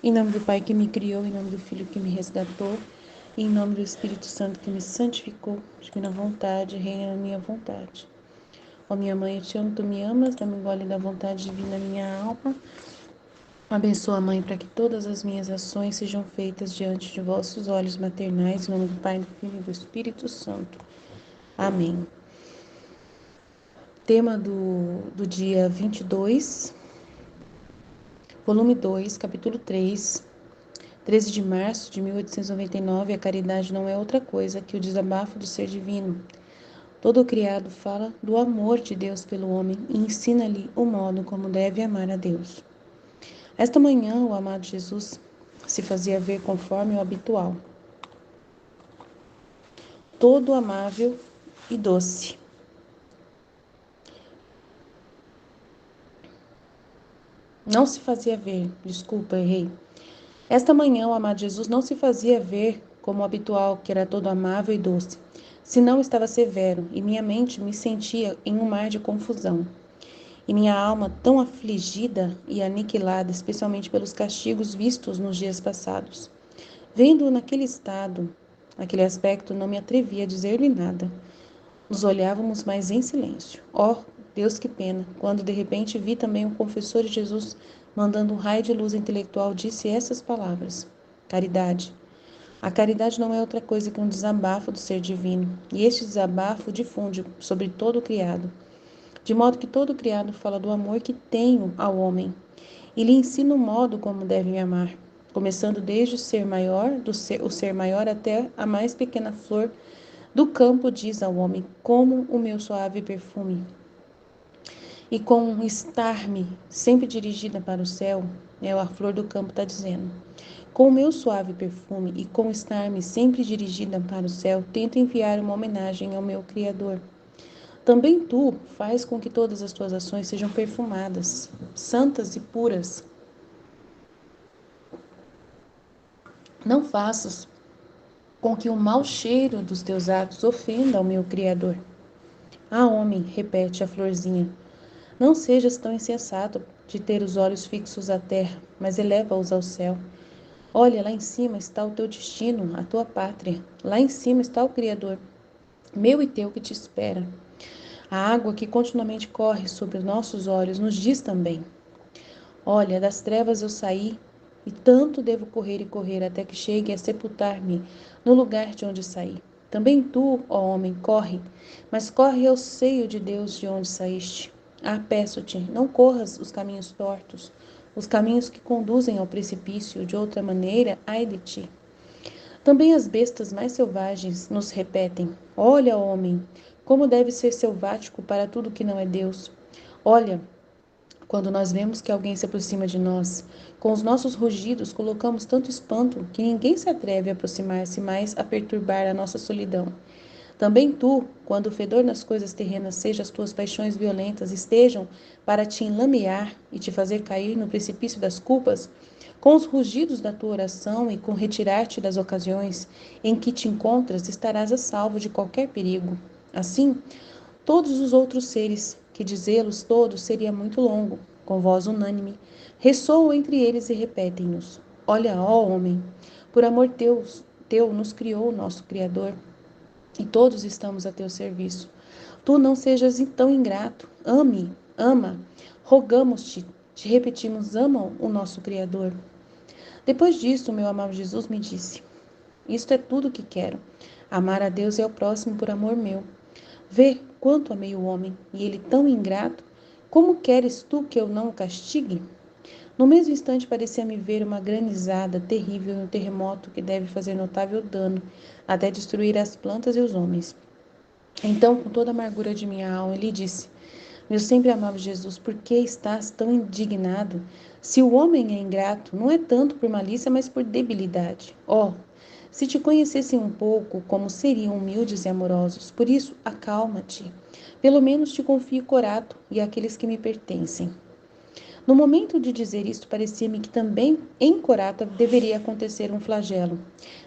Em nome do Pai que me criou, em nome do Filho que me resgatou, e em nome do Espírito Santo que me santificou, divina vontade, reina na minha vontade. Ó minha mãe, eu te amo, tu me amas, dá-me gole da vontade divina na minha alma. Abençoa, Mãe, para que todas as minhas ações sejam feitas diante de vossos olhos maternais, em nome do Pai, do Filho e do Espírito Santo. Amém. Tema do dia 22, volume 2, capítulo 3, 13 de março de 1899, a caridade não é outra coisa que o desabafo do ser divino. Todo o criado fala do amor de Deus pelo homem e ensina-lhe o modo como deve amar a Deus. Esta manhã, o amado Jesus se fazia ver conforme o habitual, todo amável e doce. Não se fazia ver, desculpa, errei. Esta manhã, o amado Jesus não se fazia ver como o habitual, que era todo amável e doce, senão estava severo, e minha mente me sentia em um mar de confusão. E minha alma tão afligida e aniquilada, especialmente pelos castigos vistos nos dias passados. Vendo-o naquele estado, naquele aspecto, não me atrevia a dizer-lhe nada. Nos olhávamos, mas em silêncio. Oh, Deus, que pena! Quando de repente vi também o confessor de Jesus mandando um raio de luz intelectual, disse essas palavras: caridade. A caridade não é outra coisa que um desabafo do ser divino, e este desabafo difunde sobre todo o criado, de modo que todo criado fala do amor que tenho ao homem, e lhe ensina o modo como deve me amar, começando desde o ser maior, o ser maior até a mais pequena flor do campo, diz ao homem, como o meu suave perfume. E com estar-me sempre dirigida para o céu, a flor do campo está dizendo, com o meu suave perfume e com estar-me sempre dirigida para o céu, tento enviar uma homenagem ao meu Criador. Também tu faz com que todas as tuas ações sejam perfumadas, santas e puras. Não faças com que o mau cheiro dos teus atos ofenda ao meu Criador. Ah, homem, repete a florzinha, não sejas tão insensato de ter os olhos fixos à terra, mas eleva-os ao céu. Olha, lá em cima está o teu destino, a tua pátria. Lá em cima está o Criador, meu e teu, que te espera. A água que continuamente corre sobre os nossos olhos nos diz também: olha, das trevas eu saí, e tanto devo correr e correr até que chegue a sepultar-me no lugar de onde saí. Também tu, ó homem, corre, mas corre ao seio de Deus de onde saíste. Ah, peço-te, não corras os caminhos tortos, os caminhos que conduzem ao precipício, de outra maneira, ai de ti. Também as bestas mais selvagens nos repetem: olha, homem, como deve ser selvático para tudo que não é Deus. Olha, quando nós vemos que alguém se aproxima de nós, com os nossos rugidos colocamos tanto espanto que ninguém se atreve a aproximar-se mais a perturbar a nossa solidão. Também tu, quando o fedor nas coisas terrenas seja as tuas paixões violentas estejam para te enlamear e te fazer cair no precipício das culpas, com os rugidos da tua oração e com retirar-te das ocasiões em que te encontras, estarás a salvo de qualquer perigo. Assim, todos os outros seres, que dizê-los todos seria muito longo, com voz unânime, ressoam entre eles e repetem-nos: olha, ó homem, por amor teu nos criou o nosso Criador, e todos estamos a teu serviço. Tu não sejas tão ingrato. Ama. Rogamos-te, te repetimos, ama o nosso Criador. Depois disso, meu amado Jesus me disse: isto é tudo que quero. Amar a Deus e ao próximo por amor meu. Vê quanto amei o homem, e ele tão ingrato. Como queres tu que eu não o castigue? No mesmo instante parecia-me ver uma granizada terrível e um terremoto que deve fazer notável dano, até destruir as plantas e os homens. Então, com toda a amargura de minha alma, ele disse: meu sempre amado Jesus, por que estás tão indignado? Se o homem é ingrato, não é tanto por malícia, mas por debilidade. Oh, se te conhecessem um pouco, como seriam humildes e amorosos. Por isso, acalma-te. Pelo menos te confio Corato e aqueles que me pertencem. No momento de dizer isto, parecia-me que também em Corata deveria acontecer um flagelo,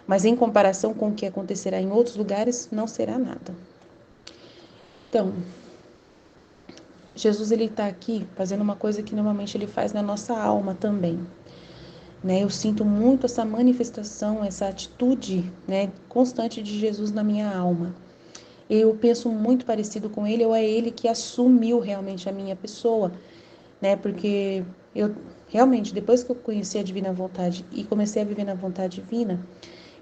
mas em comparação com o que acontecerá em outros lugares, não será nada. Então, Jesus ele está aqui fazendo uma coisa que normalmente ele faz na nossa alma também. né? Eu sinto muito essa manifestação, essa atitude, né, constante de Jesus na minha alma. Eu penso muito parecido com ele, ou é ele que assumiu realmente a minha pessoa, né? Porque eu realmente, depois que eu conheci a divina vontade e comecei a viver na vontade divina,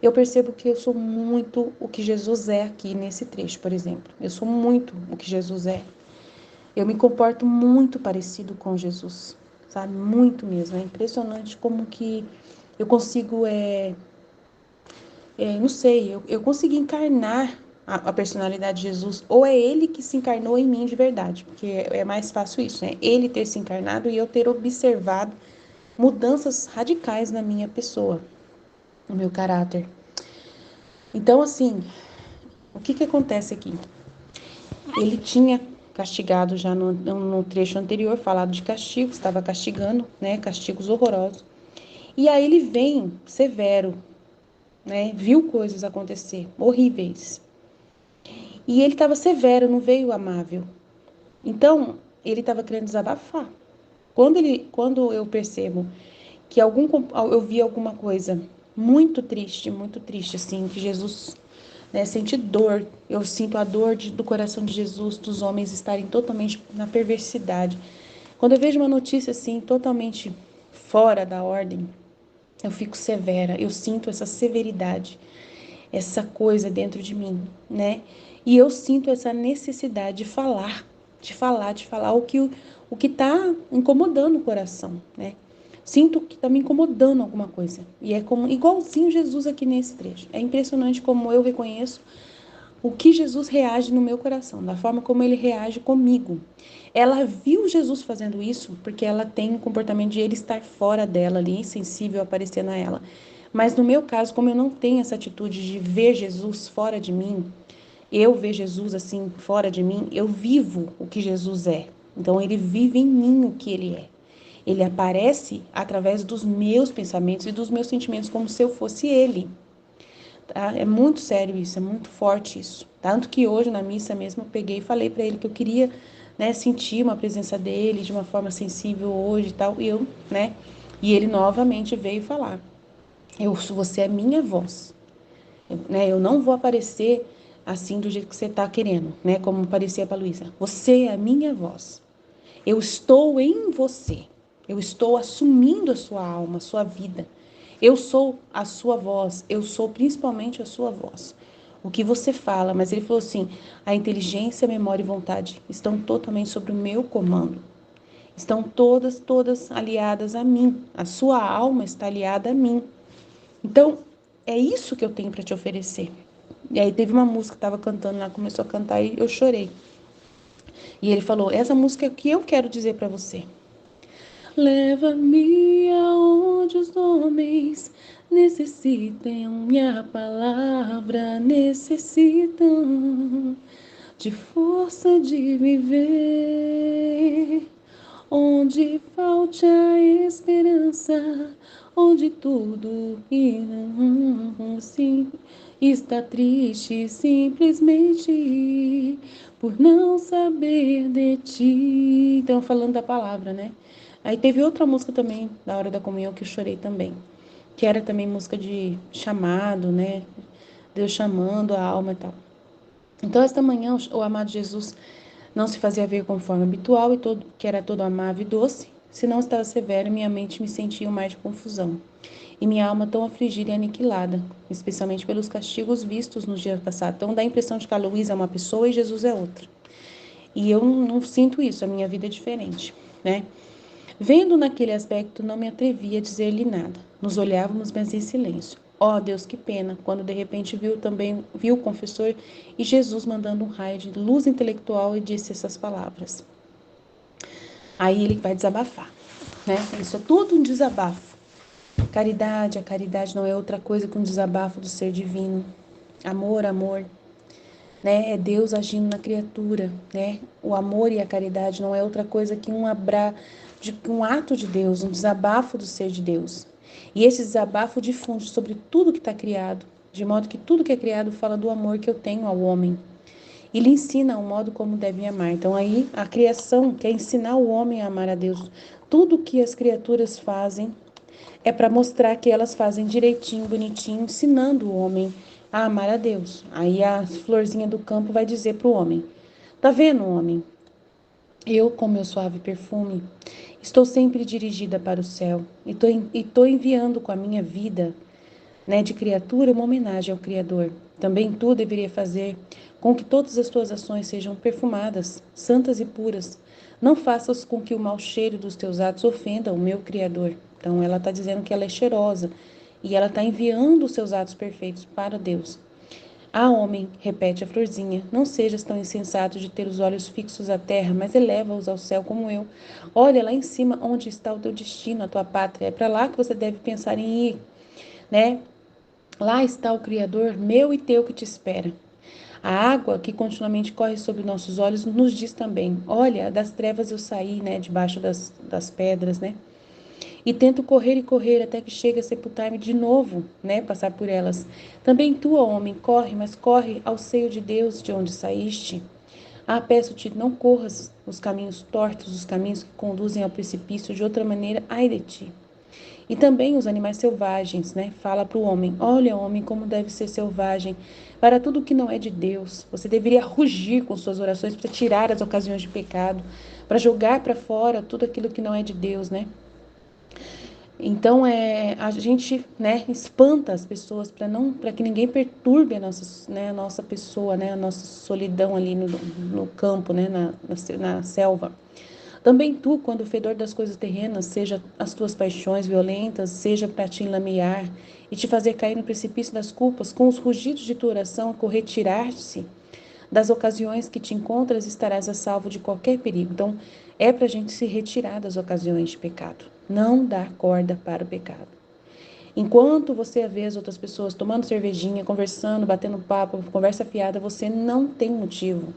eu percebo que eu sou muito o que Jesus é aqui nesse trecho, por exemplo. Eu sou muito o que Jesus é. Eu me comporto muito parecido com Jesus, sabe? Muito mesmo. É impressionante como que eu consigo, não sei, eu consegui encarnar a personalidade de Jesus, ou é ele que se encarnou em mim de verdade, porque é mais fácil isso, né? Ele ter se encarnado e eu ter observado mudanças radicais na minha pessoa, no meu caráter. Então, assim, o que acontece aqui? Ele tinha castigado já no trecho anterior, falado de castigos, estava castigando, né? Castigos horrorosos. E aí ele vem severo, né? Viu coisas acontecer, horríveis. E ele estava severo, não veio amável. Então, ele estava querendo desabafar. Quando eu percebo que eu vi alguma coisa muito triste, assim, que Jesus, né, sente dor. Eu sinto a dor do coração de Jesus, dos homens estarem totalmente na perversidade. Quando eu vejo uma notícia assim, totalmente fora da ordem, eu fico severa, eu sinto essa severidade, essa coisa dentro de mim, né? E eu sinto essa necessidade de falar o que está incomodando o coração, né? Sinto que está me incomodando alguma coisa. E é como igualzinho Jesus aqui nesse trecho. É impressionante como eu reconheço o que Jesus reage no meu coração, da forma como ele reage comigo. Ela viu Jesus fazendo isso porque ela tem um comportamento de ele estar fora dela ali, insensível aparecendo a ela. Mas no meu caso, como eu não tenho essa atitude de ver Jesus fora de mim, eu ver Jesus assim fora de mim, eu vivo o que Jesus é. Então ele vive em mim o que ele é. Ele aparece através dos meus pensamentos e dos meus sentimentos, como se eu fosse ele. Tá? É muito sério isso, é muito forte isso. Tanto que hoje na missa mesmo eu peguei e falei para ele que eu queria, né, sentir uma presença dele de uma forma sensível hoje e tal. E eu, né? E ele novamente veio falar: você é minha voz, né? Eu não vou aparecer assim do jeito que você está querendo, né? Como parecia para Luísa. Você é a minha voz. Eu estou em você. Eu estou assumindo a sua alma, a sua vida. Eu sou a sua voz. Eu sou principalmente a sua voz. O que você fala, mas ele falou assim: a inteligência, a memória e vontade estão totalmente sob o meu comando. Estão todas aliadas a mim. A sua alma está aliada a mim. Então, é isso que eu tenho para te oferecer. E aí teve uma música que estava cantando lá, começou a cantar e eu chorei. E ele falou: essa música é o que eu quero dizer para você. Leva-me aonde os homens necessitam, minha palavra necessitam de força de viver. Onde falte a esperança, onde tudo sim, está triste simplesmente por não saber de ti. Então, falando da palavra, né? Aí teve outra música também, da hora da comunhão, que eu chorei também, que era também música de chamado, né? Deus chamando a alma e tal. Então, esta manhã, o amado Jesus não se fazia ver conforme habitual e que era todo amável e doce, senão estava severo e minha mente me sentia um mar de confusão. E minha alma tão afligida e aniquilada, especialmente pelos castigos vistos nos dias passados. Então dá a impressão de que a Luísa é uma pessoa e Jesus é outra. E eu não sinto isso, a minha vida é diferente, né? Vendo naquele aspecto, não me atrevia a dizer-lhe nada. Nos olhávamos, mas em silêncio. Oh, Deus, que pena, quando de repente viu o confessor e Jesus mandando um raio de luz intelectual e disse essas palavras. Aí ele vai desabafar, né? Isso é tudo um desabafo. Caridade, a caridade não é outra coisa que um desabafo do ser divino. Amor, amor, né? É Deus agindo na criatura, né? O amor e a caridade não é outra coisa que um ato de Deus, um desabafo do ser de Deus. E esse desabafo difunde sobre tudo que está criado, de modo que tudo que é criado fala do amor que eu tenho ao homem. E lhe ensina o modo como devem amar. Então aí a criação quer ensinar o homem a amar a Deus. Tudo que as criaturas fazem É para mostrar que elas fazem direitinho, bonitinho, ensinando o homem a amar a Deus. Aí a florzinha do campo vai dizer para o homem: tá vendo, homem? Eu, com meu suave perfume, estou sempre dirigida para o céu e estou enviando com a minha vida, né, de criatura, uma homenagem ao Criador. Também tu deveria fazer com que todas as tuas ações sejam perfumadas, santas e puras. Não faças com que o mau cheiro dos teus atos ofenda o meu Criador. Então, ela está dizendo que ela é cheirosa e ela está enviando os seus atos perfeitos para Deus. Ah, homem, repete a florzinha, não sejas tão insensato de ter os olhos fixos à terra, mas eleva-os ao céu como eu. Olha lá em cima onde está o teu destino, a tua pátria. É para lá que você deve pensar em ir, né? Lá está o Criador meu e teu que te espera. A água que continuamente corre sobre nossos olhos nos diz também: olha, das trevas eu saí, né? Debaixo das pedras, né? E tento correr e correr até que chegue a sepultar-me de novo, né? Passar por elas. Também tu, ó homem, corre, mas corre ao seio de Deus, de onde saíste. Ah, peço-te, não corras os caminhos tortos, os caminhos que conduzem ao precipício, de outra maneira, ai de ti. E também os animais selvagens, né? Fala para o homem: olha, homem, como deve ser selvagem para tudo que não é de Deus. Você deveria rugir com suas orações para tirar as ocasiões de pecado, para jogar para fora tudo aquilo que não é de Deus, né? Então, a gente, né, espanta as pessoas para que ninguém perturbe a nossa pessoa, né, a nossa solidão ali no campo, né, na selva. Também tu, quando o fedor das coisas terrenas, seja as tuas paixões violentas, seja para te enlamear e te fazer cair no precipício das culpas, com os rugidos de tua oração, retirar-se das ocasiões que te encontras, estarás a salvo de qualquer perigo. Então, é para a gente se retirar das ocasiões de pecado, não dar corda para o pecado. Enquanto você vê as outras pessoas tomando cervejinha, conversando, batendo papo, conversa fiada, você não tem motivo.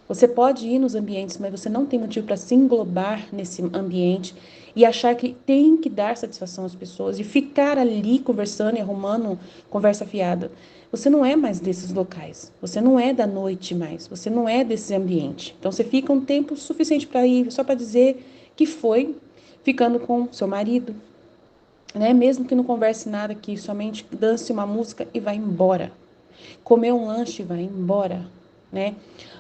Você pode ir nos ambientes, mas você não tem motivo para se englobar nesse ambiente e achar que tem que dar satisfação às pessoas e ficar ali conversando e arrumando conversa fiada. Você não é mais desses locais. Você não é da noite mais. Você não é desse ambiente. Então você fica um tempo suficiente para ir só para dizer que foi ficando com seu marido, né? Mesmo que não converse nada, que somente dance uma música e vai embora. Comer um lanche e vai embora, né?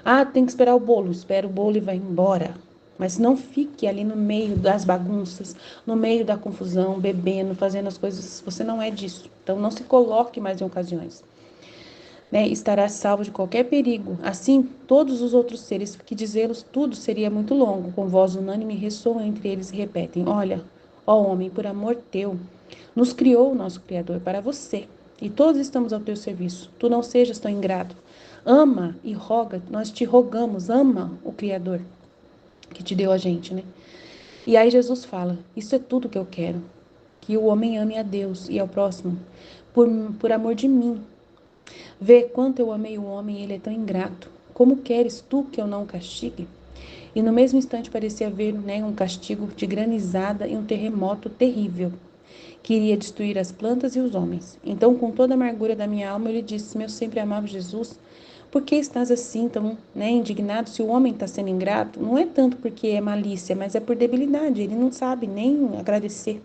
Ah, tem que esperar o bolo. Espera o bolo e vai embora. Mas não fique ali no meio das bagunças, no meio da confusão, bebendo, fazendo as coisas. Você não é disso. Então não se coloque mais em ocasiões. Né? Estará salvo de qualquer perigo. Assim, todos os outros seres que dizê-los tudo seria muito longo. Com voz unânime ressoam entre eles e repetem: olha, ó homem, por amor teu, nos criou o nosso Criador para você. E todos estamos ao teu serviço. Tu não sejas tão ingrato. Ama e roga, nós te rogamos, ama o Criador que te deu a gente, né? E aí Jesus fala: isso é tudo que eu quero. Que o homem ame a Deus e ao próximo por amor de mim. Vê quanto eu amei o homem e ele é tão ingrato. Como queres tu que eu não o castigue? E no mesmo instante parecia haver, né, um castigo de granizada e um terremoto terrível, que iria destruir as plantas e os homens. Então, com toda a amargura da minha alma, eu lhe disse: meu sempre amado Jesus, por que estás assim tão, né, indignado? Se o homem está sendo ingrato, não é tanto porque é malícia, mas é por debilidade. Ele não sabe nem agradecer.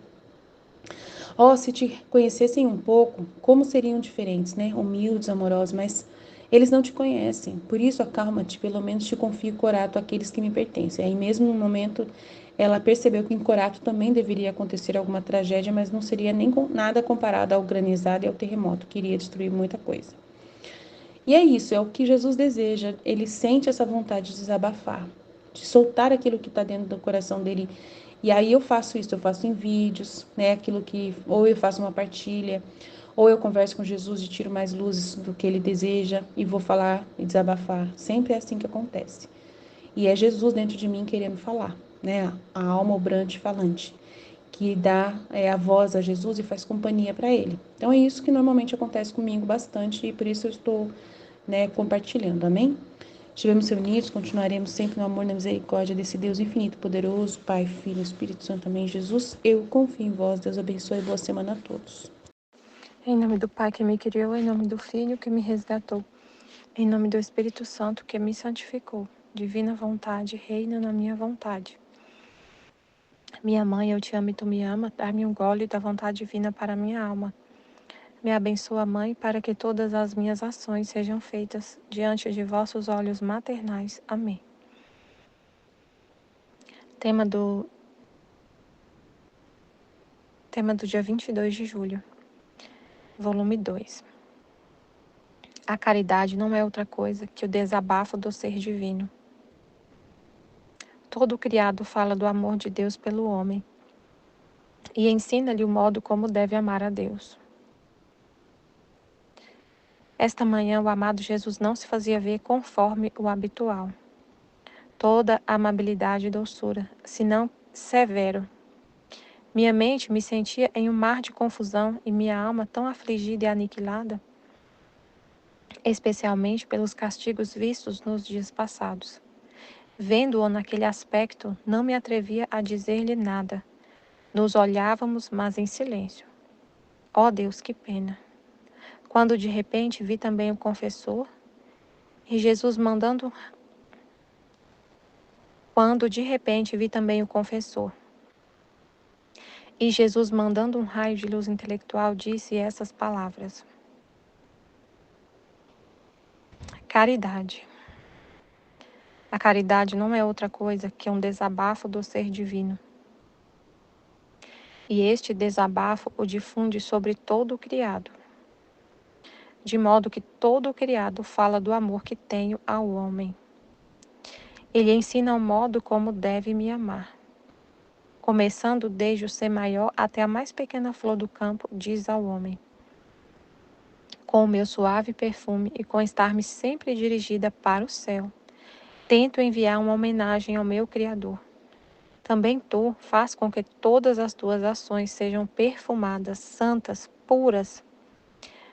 Oh, se te conhecessem um pouco, como seriam diferentes, né? Humildes, amorosos, mas eles não te conhecem. Por isso, acalma-te, pelo menos te confio Corato àqueles que me pertencem. Aí mesmo no momento, ela percebeu que em Corato também deveria acontecer alguma tragédia, mas não seria nem nada comparado ao granizado e ao terremoto, que iria destruir muita coisa. E é isso, é o que Jesus deseja. Ele sente essa vontade de desabafar, de soltar aquilo que está dentro do coração dele. E aí eu faço isso, eu faço em vídeos, né? Aquilo que, ou eu faço uma partilha, ou eu converso com Jesus e tiro mais luzes do que ele deseja e vou falar e desabafar. Sempre é assim que acontece. E é Jesus dentro de mim querendo falar, né? A alma obrante falante, que dá a voz a Jesus e faz companhia para ele. Então é isso que normalmente acontece comigo bastante e por isso eu estou, né, compartilhando, amém? Estivemos reunidos, continuaremos sempre no amor e na misericórdia desse Deus infinito, poderoso, Pai, Filho e Espírito Santo, amém. Jesus, eu confio em vós, Deus abençoe e boa semana a todos. Em nome do Pai que me criou, em nome do Filho que me resgatou, em nome do Espírito Santo que me santificou, divina vontade reina na minha vontade. Minha mãe, eu te amo e tu me ama, dá-me um gole da vontade divina para minha alma. Me abençoa, Mãe, para que todas as minhas ações sejam feitas diante de vossos olhos maternais. Amém. Tema do dia 22 de julho, volume 2. A caridade não é outra coisa que o desabafo do ser divino. Todo criado fala do amor de Deus pelo homem e ensina-lhe o modo como deve amar a Deus. Esta manhã o amado Jesus não se fazia ver conforme o habitual. Toda amabilidade e doçura, senão severo. Minha mente me sentia em um mar de confusão e minha alma tão afligida e aniquilada, especialmente pelos castigos vistos nos dias passados. Vendo-o naquele aspecto, não me atrevia a dizer-lhe nada. Nos olhávamos, mas em silêncio. Ó Deus, que pena! Quando de repente vi também o confessor, e Jesus mandando... E Jesus, mandando um raio de luz intelectual, disse essas palavras: Caridade. A caridade não é outra coisa que um desabafo do ser divino. E este desabafo o difunde sobre todo o criado, de modo que todo o criado fala do amor que tenho ao homem. Ele ensina o modo como deve me amar. Começando desde o ser maior até a mais pequena flor do campo, diz ao homem: com o meu suave perfume e com estar-me sempre dirigida para o céu, tento enviar uma homenagem ao meu Criador. Também tu faz com que todas as tuas ações sejam perfumadas, santas, puras.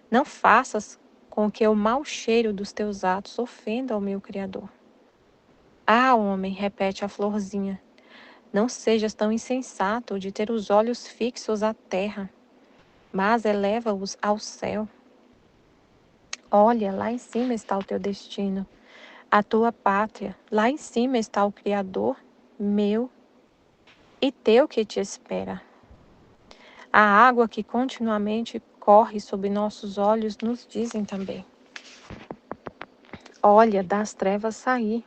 Não faças com que o mau cheiro dos teus atos ofenda ao meu Criador. Ah, homem, repete a florzinha, não sejas tão insensato de ter os olhos fixos à terra, mas eleva-os ao céu. Olha, lá em cima está o teu destino, a tua pátria. Lá em cima está o Criador, meu e teu que te espera. A água que continuamente corre sob nossos olhos nos dizem também: olha, das trevas saí,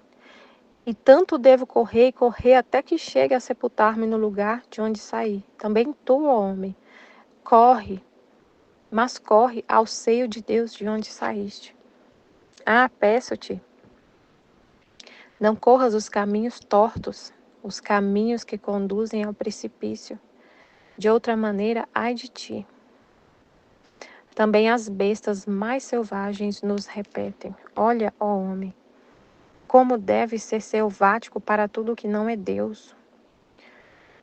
e tanto devo correr e correr até que chegue a sepultar-me no lugar de onde saí. Também tu, ó homem, corre, mas corre ao seio de Deus de onde saíste. Ah, peço-te, não corras os caminhos tortos, os caminhos que conduzem ao precipício. De outra maneira, ai de ti. Também as bestas mais selvagens nos repetem: olha, ó homem, como deve ser selvático para tudo que não é Deus.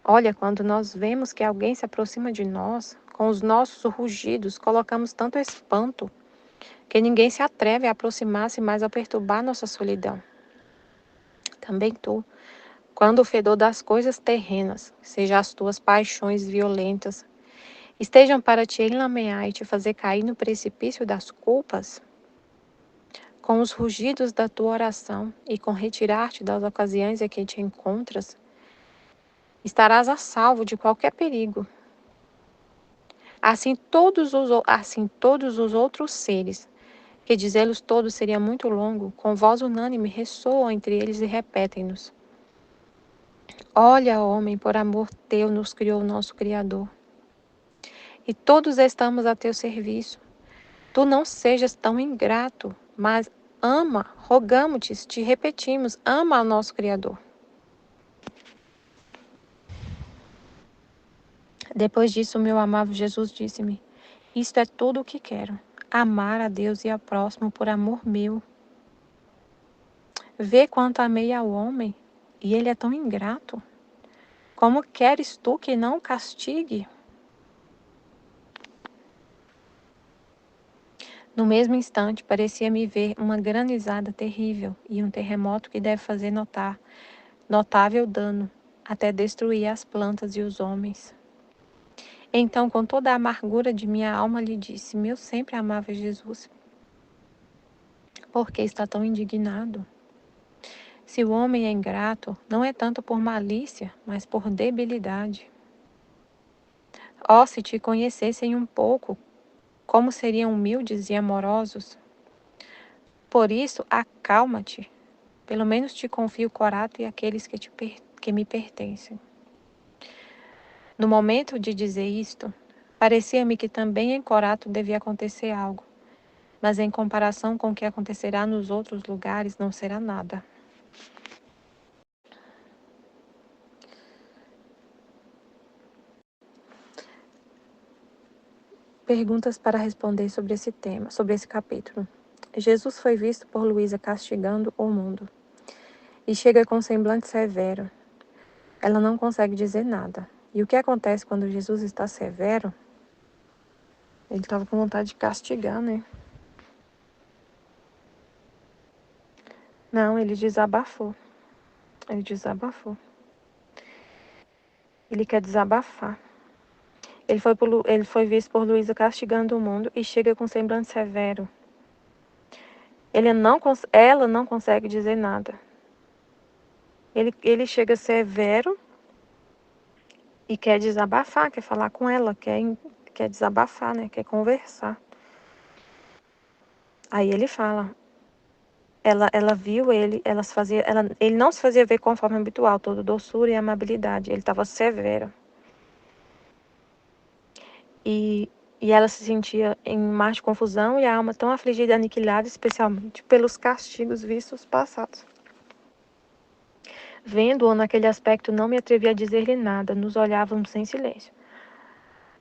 Olha, quando nós vemos que alguém se aproxima de nós, com os nossos rugidos, colocamos tanto espanto que ninguém se atreve a aproximar-se mais a perturbar nossa solidão. Também tu, quando o fedor das coisas terrenas, seja as tuas paixões violentas, estejam para te enlamear e te fazer cair no precipício das culpas, com os rugidos da tua oração e com retirar-te das ocasiões em que te encontras, estarás a salvo de qualquer perigo. Assim todos os outros seres, que dizê-los todos seria muito longo, com voz unânime ressoam entre eles e repetem-nos: olha, homem, por amor teu nos criou o nosso Criador. E todos estamos a teu serviço. Tu não sejas tão ingrato, mas ama, rogamo-te, te repetimos, ama ao nosso Criador. Depois disso, meu amado Jesus disse-me: isto é tudo o que quero, amar a Deus e ao próximo por amor meu. Vê quanto amei ao homem, e ele é tão ingrato. Como queres tu que não o castigue? No mesmo instante, parecia-me ver uma granizada terrível e um terremoto que deve fazer notável dano, até destruir as plantas e os homens. Então, com toda a amargura de minha alma, lhe disse: meu sempre amável Jesus, por que está tão indignado? Se o homem é ingrato, não é tanto por malícia, mas por debilidade. Oh, se te conhecessem um pouco, como seriam humildes e amorosos. Por isso, acalma-te. Pelo menos te confio o Corato e aqueles que me pertencem. No momento de dizer isto, parecia-me que também em Corato devia acontecer algo, mas em comparação com o que acontecerá nos outros lugares, não será nada. Perguntas para responder sobre esse tema, sobre esse capítulo. Jesus foi visto por Luísa castigando o mundo e chega com semblante severo. Ela não consegue dizer nada. E o que acontece quando Jesus está severo? Ele estava com vontade de castigar, né? Não, ele desabafou. Ele desabafou. Ele quer desabafar. Ele foi visto por Luísa castigando o mundo e chega com semblante severo. Ela não consegue dizer nada. Ele chega severo e quer desabafar, quer falar com ela, quer desabafar, né? Quer conversar. Aí ele fala. Ela viu ele, ele não se fazia ver conforme habitual, todo doçura e amabilidade. Ele estava severo. E ela se sentia em mar de confusão e a alma tão afligida e aniquilada, especialmente pelos castigos vistos passados. Vendo-o naquele aspecto, não me atrevi a dizer-lhe nada, nos olhávamos em silêncio.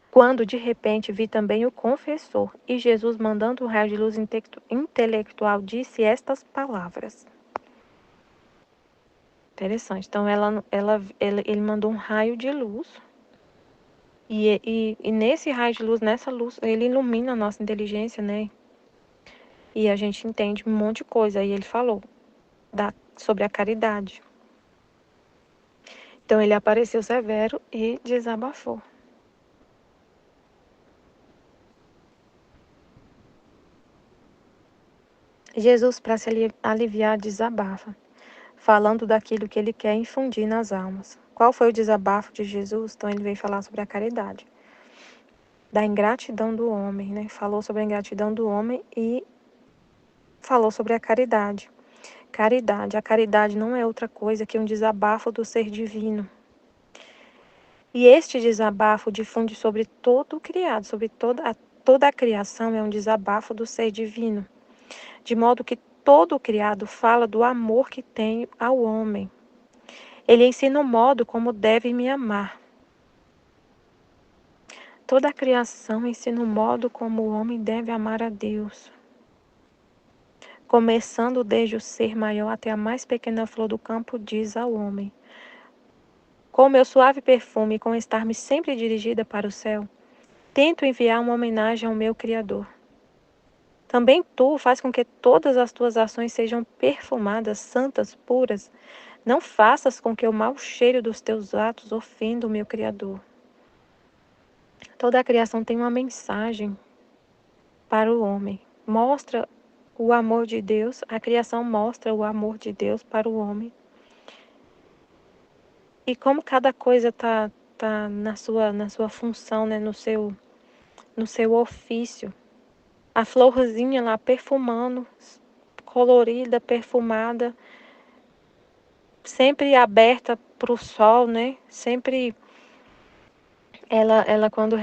Quando, de repente, vi também o confessor, e Jesus, mandando um raio de luz intelectual, disse estas palavras. Interessante. Então, ele mandou um raio de luz, e nesse raio de luz, nessa luz, ele ilumina a nossa inteligência, né? E a gente entende um monte de coisa. Aí ele falou sobre a caridade. Então, ele apareceu severo e desabafou. Jesus, para se aliviar, desabafa, falando daquilo que ele quer infundir nas almas. Qual foi o desabafo de Jesus? Então, ele veio falar sobre a caridade, da ingratidão do homem, né? Falou sobre a ingratidão do homem e falou sobre a caridade. A caridade não é outra coisa que um desabafo do ser divino. E este desabafo difunde sobre todo o criado, sobre toda a criação é um desabafo do ser divino. De modo que todo o criado fala do amor que tem ao homem. Ele ensina o modo como deve me amar. Toda a criação ensina o modo como o homem deve amar a Deus. Começando desde o ser maior até a mais pequena flor do campo, diz ao homem: com meu suave perfume, com estar-me sempre dirigida para o céu, tento enviar uma homenagem ao meu Criador. Também tu faz com que todas as tuas ações sejam perfumadas, santas, puras. Não faças com que o mau cheiro dos teus atos ofenda o meu Criador. Toda a criação tem uma mensagem para o homem. Mostra o amor de Deus, a criação mostra o amor de Deus para o homem. E como cada coisa tá na sua função, né, no seu ofício. A florzinha lá perfumando, colorida, perfumada, sempre aberta para o sol, né? Sempre ela quando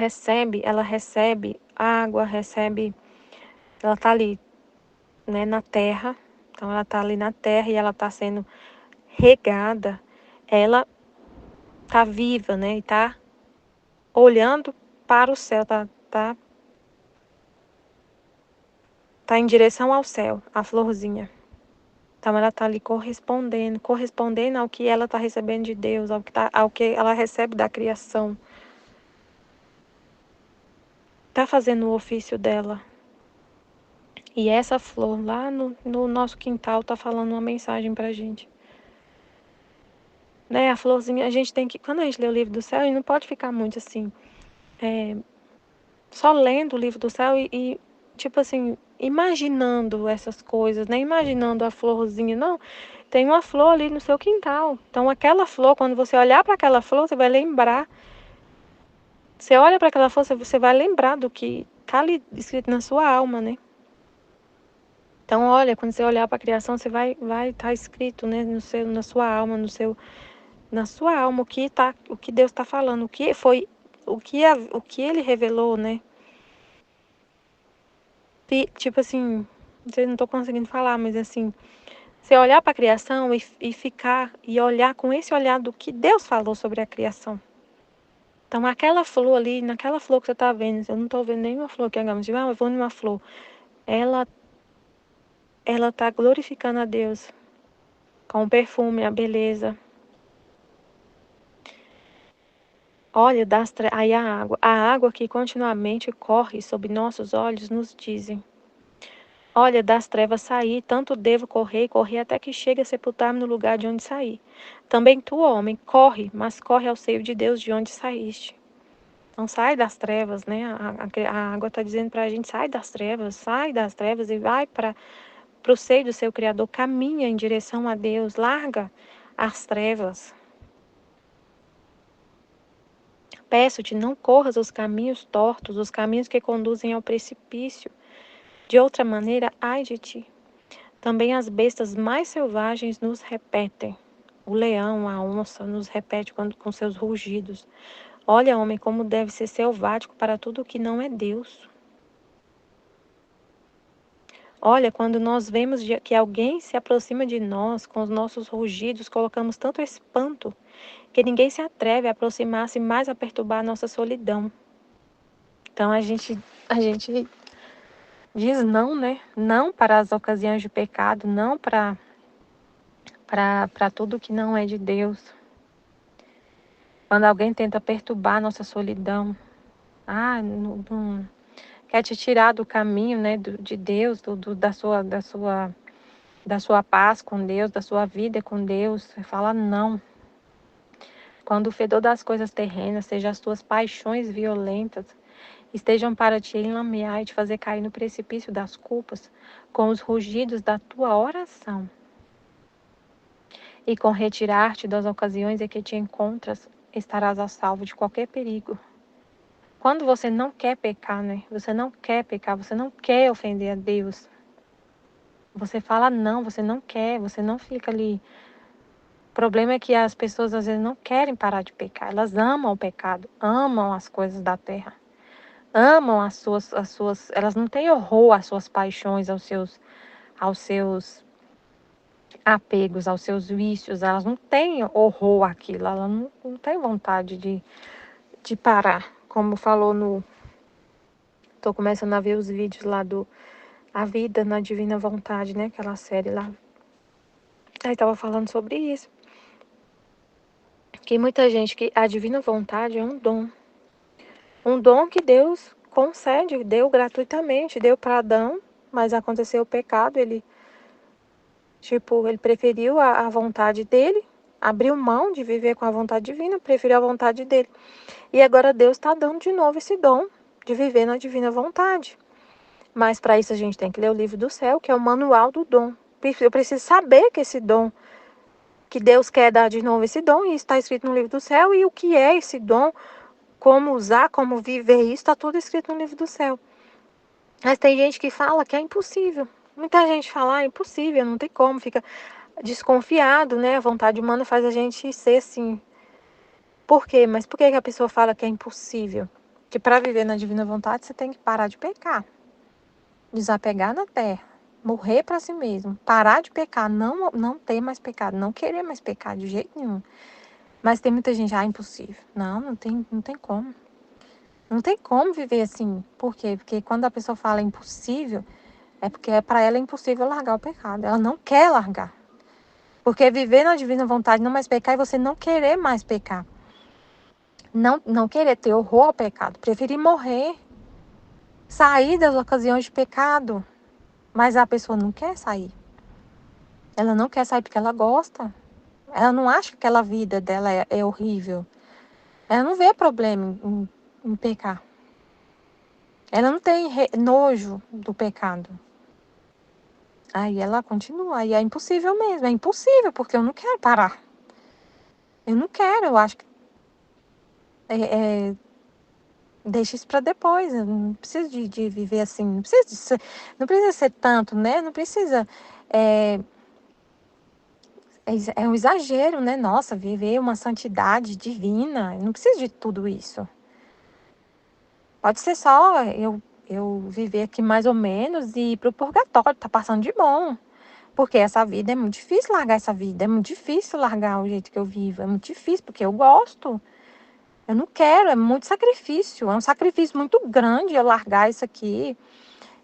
ela recebe água, ela está ali, né, na terra. Então ela está ali na terra e ela está sendo regada. Ela está viva, né? E está olhando para o céu, tá em direção ao céu, a florzinha. Então ela está ali correspondendo ao que ela está recebendo de Deus, ao que ela recebe da criação. Está fazendo o ofício dela. E essa flor lá no nosso quintal está falando uma mensagem para a gente. Né? A florzinha, a gente tem que, quando a gente lê o livro do céu, a gente não pode ficar muito assim, só lendo o livro do céu e tipo assim, imaginando essas coisas, né? Imaginando a florzinha. Não, tem uma flor ali no seu quintal. Então aquela flor, quando você olhar para aquela flor, você vai lembrar. Você olha para aquela flor, você vai lembrar do que está ali escrito na sua alma, né? Então, olha, quando você olhar para a criação, você vai estar escrito, né, na sua alma, na sua alma o que Deus está falando, o que foi, o que Ele revelou, né? Tipo assim, não estou conseguindo falar, mas assim, você olhar para a criação e ficar e olhar com esse olhar do que Deus falou sobre a criação. Então, aquela flor ali, naquela flor que você está vendo, eu não estou vendo nenhuma flor que hagamos de eu vou numa flor. Ela está glorificando a Deus com o perfume, a beleza. Olha, aí a água que continuamente corre sob nossos olhos nos dizem. Olha, das trevas saí, tanto devo correr e correr até que chegue a sepultar-me no lugar de onde saí. Também tu, homem, corre, mas corre ao seio de Deus de onde saíste. Então sai das trevas, né? A água está dizendo para a gente, sai das trevas e vai para o seio do seu Criador, caminha em direção a Deus, larga as trevas. Peço-te, não corras os caminhos tortos, os caminhos que conduzem ao precipício. De outra maneira, ai de ti. Também as bestas mais selvagens nos repetem. O leão, a onça, nos repete com seus rugidos. Olha, homem, como deve ser selvático para tudo o que não é Deus. Olha, quando nós vemos que alguém se aproxima de nós com os nossos rugidos, colocamos tanto espanto que ninguém se atreve a aproximar-se mais a perturbar a nossa solidão. Então a gente diz não, né? Não para as ocasiões de pecado, não para tudo que não é de Deus. Quando alguém tenta perturbar a nossa solidão, não quer te tirar do caminho, né, de Deus, da sua paz com Deus, da sua vida com Deus, você fala não. Quando o fedor das coisas terrenas, seja as tuas paixões violentas, estejam para te enlamear e te fazer cair no precipício das culpas, com os rugidos da tua oração, e com retirar-te das ocasiões em que te encontras, estarás a salvo de qualquer perigo. Quando você não quer pecar, né? Você não quer pecar, você não quer ofender a Deus. Você fala não, você não quer, você não fica ali. O problema é que as pessoas às vezes não querem parar de pecar. Elas amam o pecado, amam as coisas da terra. Amam elas não têm horror às suas paixões, aos seus apegos, aos seus vícios, elas não têm horror àquilo, elas não têm vontade de parar. Como falou tô começando a ver os vídeos lá do A Vida na Divina Vontade, né, aquela série lá. Aí tava falando sobre isso. Que muita gente, que a divina vontade é um dom. Um dom que Deus concede, deu gratuitamente, deu para Adão, mas aconteceu o pecado, ele preferiu a vontade dele, abriu mão de viver com a vontade divina, preferiu a vontade dele. E agora Deus está dando de novo esse dom de viver na divina vontade. Mas para isso a gente tem que ler o livro do céu, que é o manual do dom. Eu preciso saber que esse dom, que Deus quer dar de novo esse dom, e isso está escrito no livro do céu, e o que é esse dom, como usar, como viver isso, está tudo escrito no livro do céu. Mas tem gente que fala que é impossível. Muita gente fala, é impossível, não tem como, fica desconfiado, né? A vontade humana faz a gente ser assim. Por quê? Mas por que a pessoa fala que é impossível? Que para viver na divina vontade você tem que parar de pecar, desapegar da terra, morrer para si mesmo, parar de pecar, não ter mais pecado, não querer mais pecar de jeito nenhum. Mas tem muita gente, impossível. Não tem como. Não tem como viver assim. Por quê? Porque quando a pessoa fala impossível, é porque para ela é impossível largar o pecado. Ela não quer largar. Porque viver na divina vontade, não mais pecar, é você não querer mais pecar. Não querer ter horror ao pecado. Preferir morrer. Sair das ocasiões de pecado. Mas a pessoa não quer sair. Ela não quer sair porque ela gosta. Ela não acha que aquela vida dela é horrível. Ela não vê problema em pecar. Ela não tem nojo do pecado. Aí ela continua, aí é impossível mesmo, é impossível, porque eu não quero parar. Eu não quero, eu acho que deixa isso para depois. Eu não preciso de viver assim, não precisa ser tanto, né? Não precisa. É, é um exagero, né? Nossa, viver uma santidade divina. Eu não preciso de tudo isso. Pode ser só eu viver aqui mais ou menos e ir pro purgatório, tá passando de bom. Porque essa vida é muito difícil largar essa vida. É muito difícil largar o jeito que eu vivo. É muito difícil, porque eu gosto. Eu não quero, é muito sacrifício. É um sacrifício muito grande eu largar isso aqui.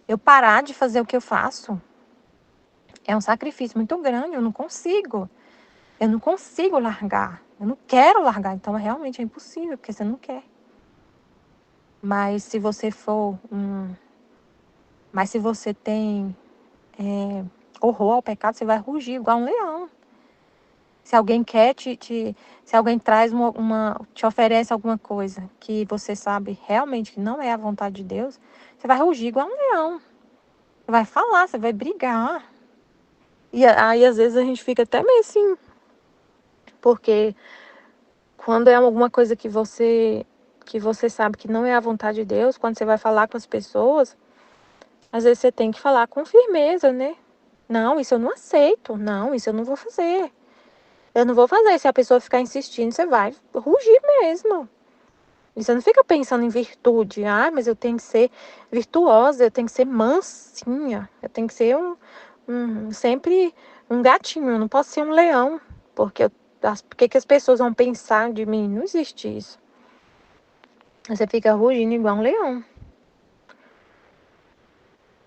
Eu parar de fazer o que eu faço. É um sacrifício muito grande, eu não consigo. Eu não consigo largar. Eu não quero largar. Então, realmente é impossível, porque você não quer. Mas se você for Mas se você tem horror ao pecado, você vai rugir igual um leão. Se alguém quer se alguém traz te oferece alguma coisa que você sabe realmente que não é a vontade de Deus, você vai rugir igual um leão. Você vai falar, você vai brigar. E aí, às vezes, a gente fica até meio assim, porque quando é alguma coisa que você sabe que não é a vontade de Deus, quando você vai falar com as pessoas, às vezes você tem que falar com firmeza, né? Não, isso eu não aceito. Não, isso eu não vou fazer. Eu não vou fazer. Se a pessoa ficar insistindo, você vai rugir mesmo. E você não fica pensando em virtude. Ah, mas eu tenho que ser virtuosa, eu tenho que ser mansinha, eu tenho que ser sempre um gatinho, eu não posso ser um leão, porque que as pessoas vão pensar de mim? Não existe isso. Você fica rugindo igual um leão,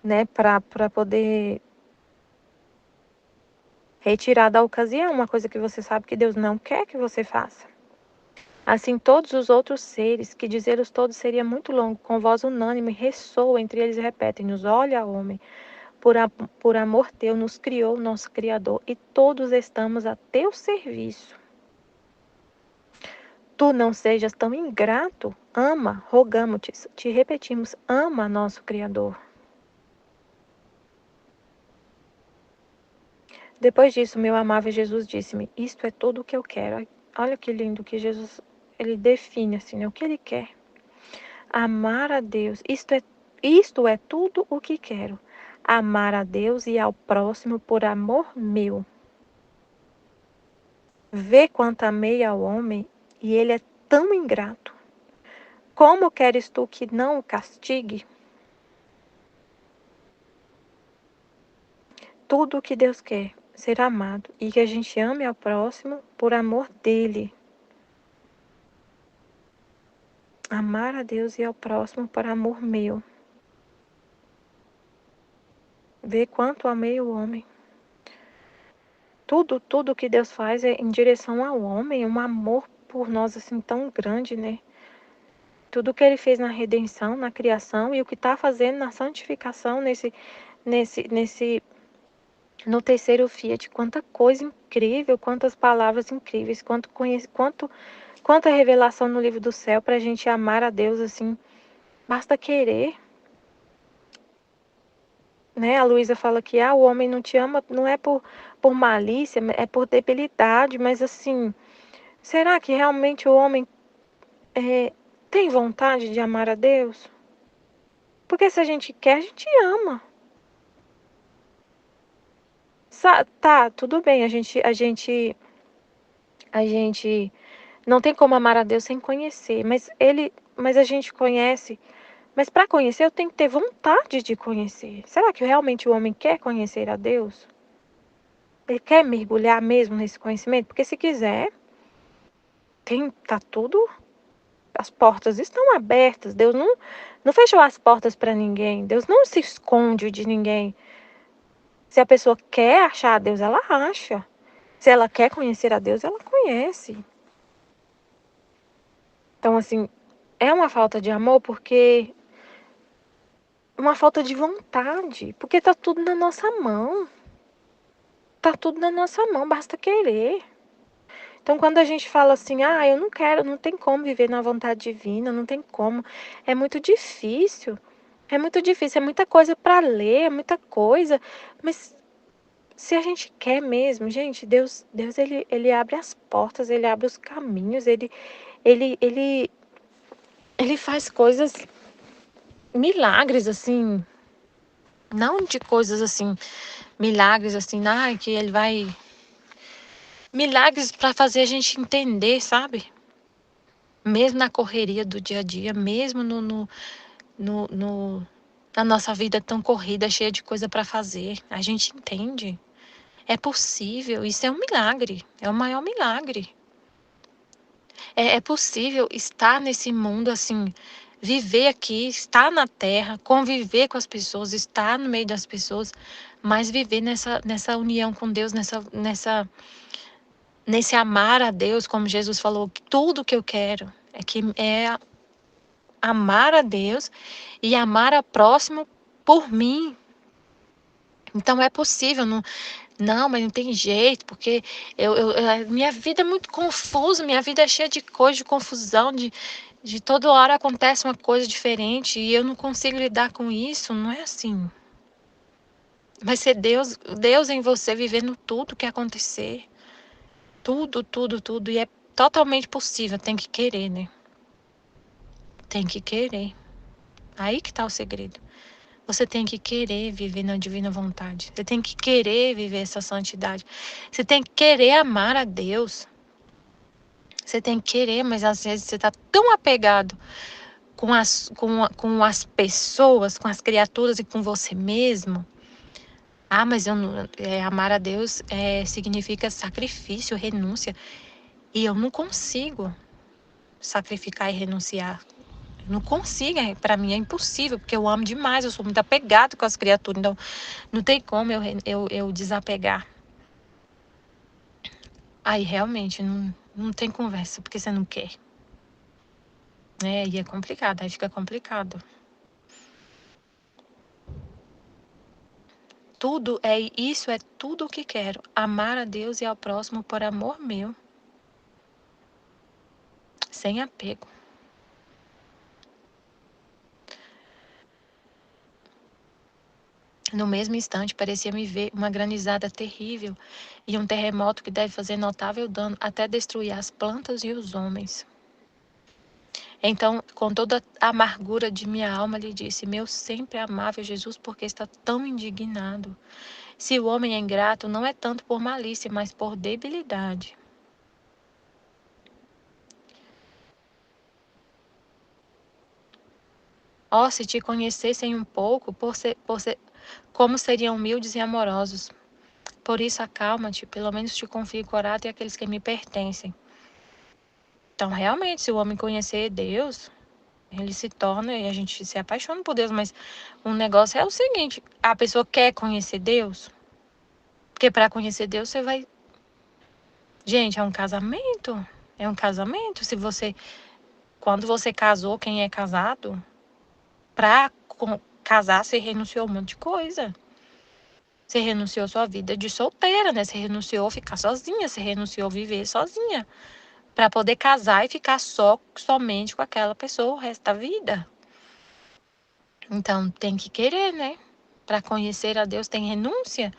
né? Para poder retirar da ocasião uma coisa que você sabe que Deus não quer que você faça. Assim, todos os outros seres, que dizê-los todos seria muito longo, com voz unânime, ressoam entre eles e repetem-nos: olha, homem, por amor teu nos criou nosso Criador, e todos estamos a teu serviço. Tu não sejas tão ingrato, ama, rogamo-te, te repetimos, ama nosso Criador. Depois disso, meu amável Jesus disse-me: isto é tudo o que eu quero. Olha que lindo que Jesus, ele define assim, né, o que ele quer. Amar a Deus, isto é tudo o que quero. Amar a Deus e ao próximo por amor meu. Vê quanto amei ao homem e ele é tão ingrato. Como queres tu que não o castigue? Tudo o que Deus quer, ser amado, e que a gente ame ao próximo por amor dele. Amar a Deus e ao próximo por amor meu. Vê quanto amei o homem. Tudo que Deus faz é em direção ao homem, um amor por nós assim tão grande, né? Tudo que ele fez na redenção, na criação e o que está fazendo na santificação no terceiro Fiat, quanta coisa incrível, quantas palavras incríveis, quanta revelação no livro do céu para a gente amar a Deus assim, basta querer. Né? A Luísa fala que o homem não te ama, não é por malícia, é por debilidade, mas assim, será que realmente o homem tem vontade de amar a Deus? Porque se a gente quer, a gente ama. Tá, tudo bem, a gente não tem como amar a Deus sem conhecer, mas a gente conhece, mas para conhecer eu tenho que ter vontade de conhecer. Será que realmente o homem quer conhecer a Deus? Ele quer mergulhar mesmo nesse conhecimento? Porque se quiser, tá tudo, as portas estão abertas. Deus não fechou as portas para ninguém. Deus não se esconde de ninguém. Se a pessoa quer achar a Deus, ela acha. Se ela quer conhecer a Deus, ela conhece. Então, assim, é uma falta de amor porque uma falta de vontade, porque tá tudo na nossa mão. Tá tudo na nossa mão, basta querer. Então, quando a gente fala assim, eu não quero, não tem como viver na vontade divina, não tem como, é muito difícil. É muito difícil, é muita coisa para ler, é muita coisa, mas Se a gente quer mesmo, gente, Deus ele abre as portas, ele abre os caminhos, ele, ele, ele faz coisas, milagres, assim, não de coisas assim, milagres assim, que ele vai. Milagres para fazer a gente entender, sabe? Mesmo na correria do dia a dia, mesmo no, no- na nossa vida tão corrida, cheia de coisa para fazer, a gente entende. É possível, isso é um milagre, é o maior milagre. É possível estar nesse mundo assim, viver aqui, estar na terra, conviver com as pessoas, estar no meio das pessoas, mas viver nessa união com Deus, nesse amar a Deus, como Jesus falou, que tudo que eu quero é amar a Deus e amar a próximo por mim. Então é possível, não, mas não tem jeito, porque minha vida é muito confusa, minha vida é cheia de coisa, de confusão, de toda hora acontece uma coisa diferente e eu não consigo lidar com isso. Não é assim. Vai ser Deus em você vivendo tudo que acontecer. Tudo, tudo, tudo. E é totalmente possível. Tem que querer, né? Tem que querer. Aí que tá o segredo. Você tem que querer viver na divina vontade. Você tem que querer viver essa santidade. Você tem que querer amar a Deus. Você tem que querer, mas às vezes você tá tão apegado com as pessoas, com as criaturas e com você mesmo. Mas eu não, amar a Deus significa sacrifício, renúncia. E eu não consigo sacrificar e renunciar. Eu não consigo, para mim é impossível, porque eu amo demais, eu sou muito apegado com as criaturas, então não tem como eu desapegar. Aí realmente não tem conversa, porque você não quer. E é complicado, aí fica complicado. Isso é tudo o que quero. Amar a Deus e ao próximo por amor meu. Sem apego. No mesmo instante, parecia me ver uma granizada terrível e um terremoto que deve fazer notável dano até destruir as plantas e os homens. Então, com toda a amargura de minha alma, lhe disse: Meu sempre amável Jesus, por que está tão indignado? Se o homem é ingrato, não é tanto por malícia, mas por debilidade. Se te conhecessem um pouco, como seriam humildes e amorosos. Por isso, acalma-te, pelo menos te confio com e aqueles que me pertencem. Então, realmente, se o homem conhecer Deus, ele se torna e a gente se apaixona por Deus, mas o negócio é o seguinte: a pessoa quer conhecer Deus, porque para conhecer Deus você vai. Gente, é um casamento. É um casamento. Quando você casou, quem é casado, para casar, você renunciou a um monte de coisa. Você renunciou à sua vida de solteira, né? Você renunciou a ficar sozinha, você renunciou a viver sozinha, para poder casar e ficar somente com aquela pessoa o resto da vida. Então, tem que querer, né? Para conhecer a Deus tem renúncia.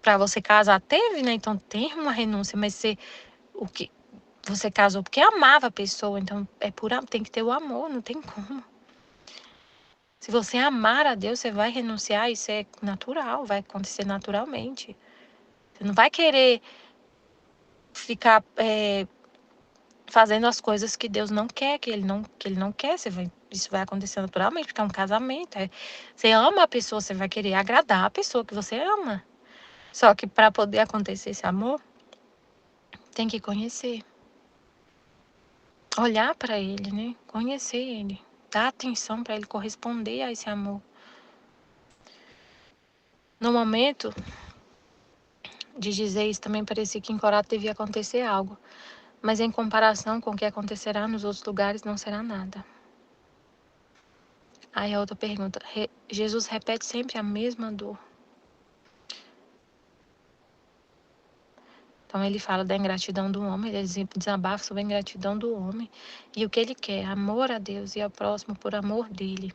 Para você casar teve, né? Então tem uma renúncia, mas o que você casou porque amava a pessoa, então tem que ter o amor, não tem como. Se você amar a Deus, você vai renunciar, isso é natural, vai acontecer naturalmente. Você não vai querer ficar fazendo as coisas que Deus não quer, que ele não quer. Isso vai acontecer naturalmente, porque é um casamento. Você ama a pessoa, você vai querer agradar a pessoa que você ama. Só que para poder acontecer esse amor, tem que conhecer. Olhar para ele, né? Conhecer ele. Dar atenção para ele corresponder a esse amor. No momento de dizer isso, também parecia que em Corato devia acontecer algo. Mas em comparação com o que acontecerá nos outros lugares, não será nada. Aí a outra pergunta: Jesus repete sempre a mesma dor. Então ele fala da ingratidão do homem, ele desabafa sobre a ingratidão do homem e o que ele quer, amor a Deus e ao próximo por amor dele.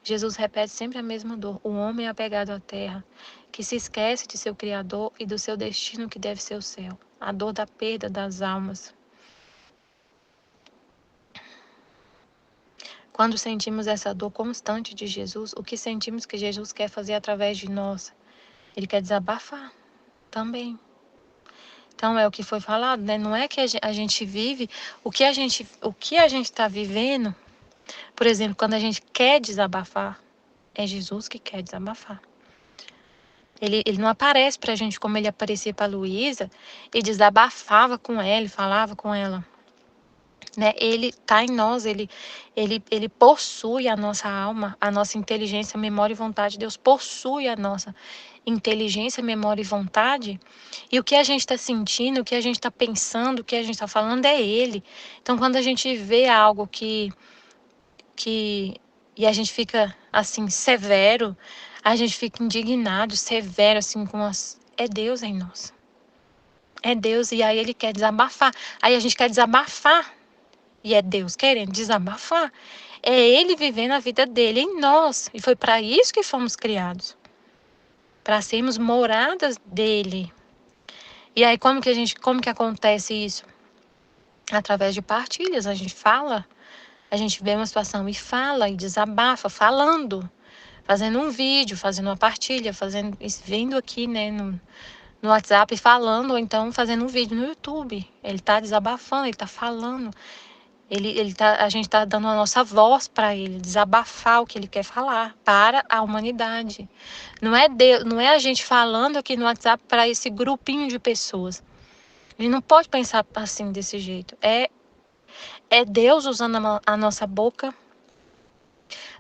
Jesus repete sempre a mesma dor. O homem é apegado à terra, que se esquece de seu Criador e do seu destino que deve ser o céu. A dor da perda das almas. Quando sentimos essa dor constante de Jesus, o que sentimos que Jesus quer fazer através de nós? Ele quer desabafar também. Então é o que foi falado, né? Não é que a gente vive o que a gente está vivendo. Por exemplo, quando a gente quer desabafar, é Jesus que quer desabafar. Ele não aparece pra gente como ele aparecia pra Luísa e desabafava com ela, e falava com ela. Né? Ele está em nós, ele possui a nossa alma, a nossa inteligência, memória e vontade. Deus possui a nossa inteligência, memória e vontade. E o que a gente está sentindo, o que a gente está pensando, o que a gente está falando é Ele. Então, quando a gente vê algo e a gente fica assim severo, a gente fica indignado, severo assim é Deus em nós. É Deus e aí Ele quer desabafar. Aí a gente quer desabafar. E é Deus querendo desabafar. É Ele vivendo a vida dele em nós. E foi para isso que fomos criados. Para sermos moradas dele. E aí como que acontece isso? Através de partilhas. A gente fala, a gente vê uma situação e fala, e desabafa, falando. Fazendo um vídeo, fazendo uma partilha, vindo aqui, né, no WhatsApp falando, ou então fazendo um vídeo no YouTube. Ele está desabafando, ele está falando. A gente está dando a nossa voz para ele desabafar o que ele quer falar para a humanidade. Não é a gente falando aqui no WhatsApp para esse grupinho de pessoas. A gente não pode pensar assim, desse jeito. É Deus usando a nossa boca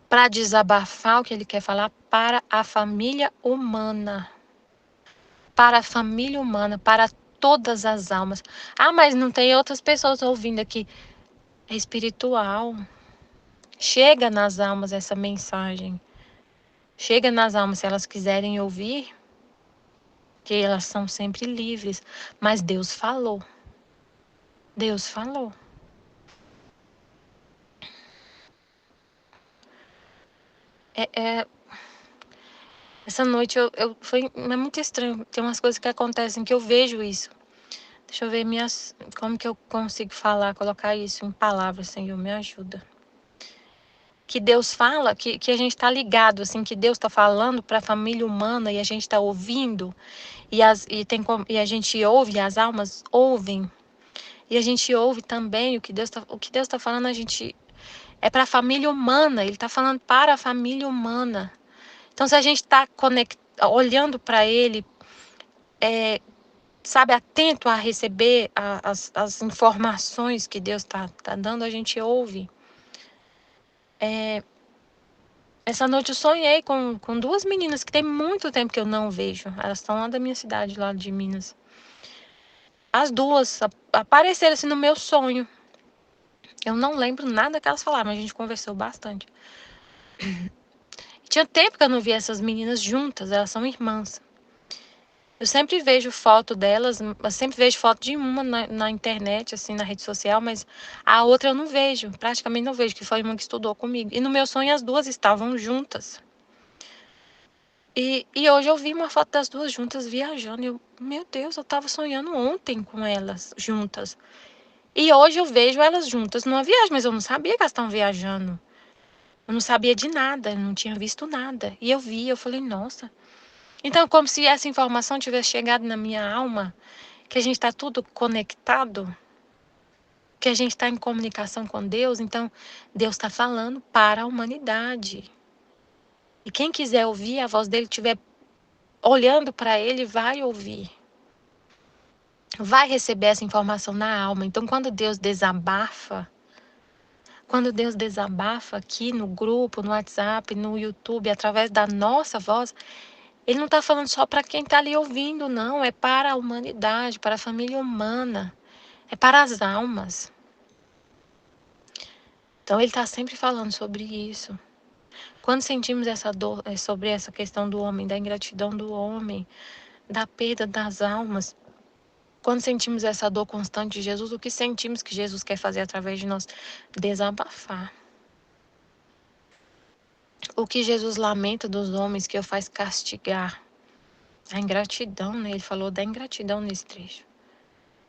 para desabafar o que ele quer falar para a família humana. Para a família humana, para todas as almas. Ah, mas não tem outras pessoas ouvindo aqui. É espiritual. Chega nas almas essa mensagem. Chega nas almas se elas quiserem ouvir, que elas são sempre livres. Mas Deus falou. Deus falou. Essa noite é muito estranho. Tem umas coisas que acontecem que eu vejo isso. Deixa eu ver como que eu consigo colocar isso em palavras, Senhor, me ajuda. Que Deus fala, que a gente está ligado, assim, que Deus está falando para a família humana e a gente está ouvindo, e a gente ouve, as almas ouvem, e a gente ouve também o que Deus está falando, é para a família humana, Ele está falando para a família humana. Então, se a gente está olhando para Ele, sabe, atento a receber as informações que Deus está dando, a gente ouve. Essa noite eu sonhei com duas meninas que tem muito tempo que eu não vejo. Elas estão lá da minha cidade, lá de Minas. As duas apareceram assim no meu sonho. Eu não lembro nada que elas falaram, mas a gente conversou bastante. Tinha tempo que eu não via essas meninas juntas, elas são irmãs. Eu sempre vejo foto delas, eu sempre vejo foto de uma na internet, assim, na rede social, mas a outra eu não vejo, praticamente não vejo, que foi uma que estudou comigo. E no meu sonho as duas estavam juntas. E hoje eu vi uma foto das duas juntas viajando. E meu Deus, eu estava sonhando ontem com elas juntas. E hoje eu vejo elas juntas numa viagem, mas eu não sabia que elas estavam viajando. Eu não sabia de nada, eu não tinha visto nada. E eu falei, nossa. Então, como se essa informação tivesse chegado na minha alma, que a gente está tudo conectado, que a gente está em comunicação com Deus, então Deus está falando para a humanidade. E quem quiser ouvir a voz dele, estiver olhando para ele, vai ouvir. Vai receber essa informação na alma. Então, quando Deus desabafa aqui no grupo, no WhatsApp, no YouTube, através da nossa voz, Ele não está falando só para quem está ali ouvindo, não. É para a humanidade, para a família humana. É para as almas. Então, Ele está sempre falando sobre isso. Quando sentimos essa dor, sobre essa questão do homem, da ingratidão do homem, da perda das almas, Quando sentimos essa dor constante de Jesus, o que sentimos que Jesus quer fazer através de nós? Desabafar. O que Jesus lamenta dos homens que o faz castigar? A ingratidão, né? Ele falou da ingratidão nesse trecho.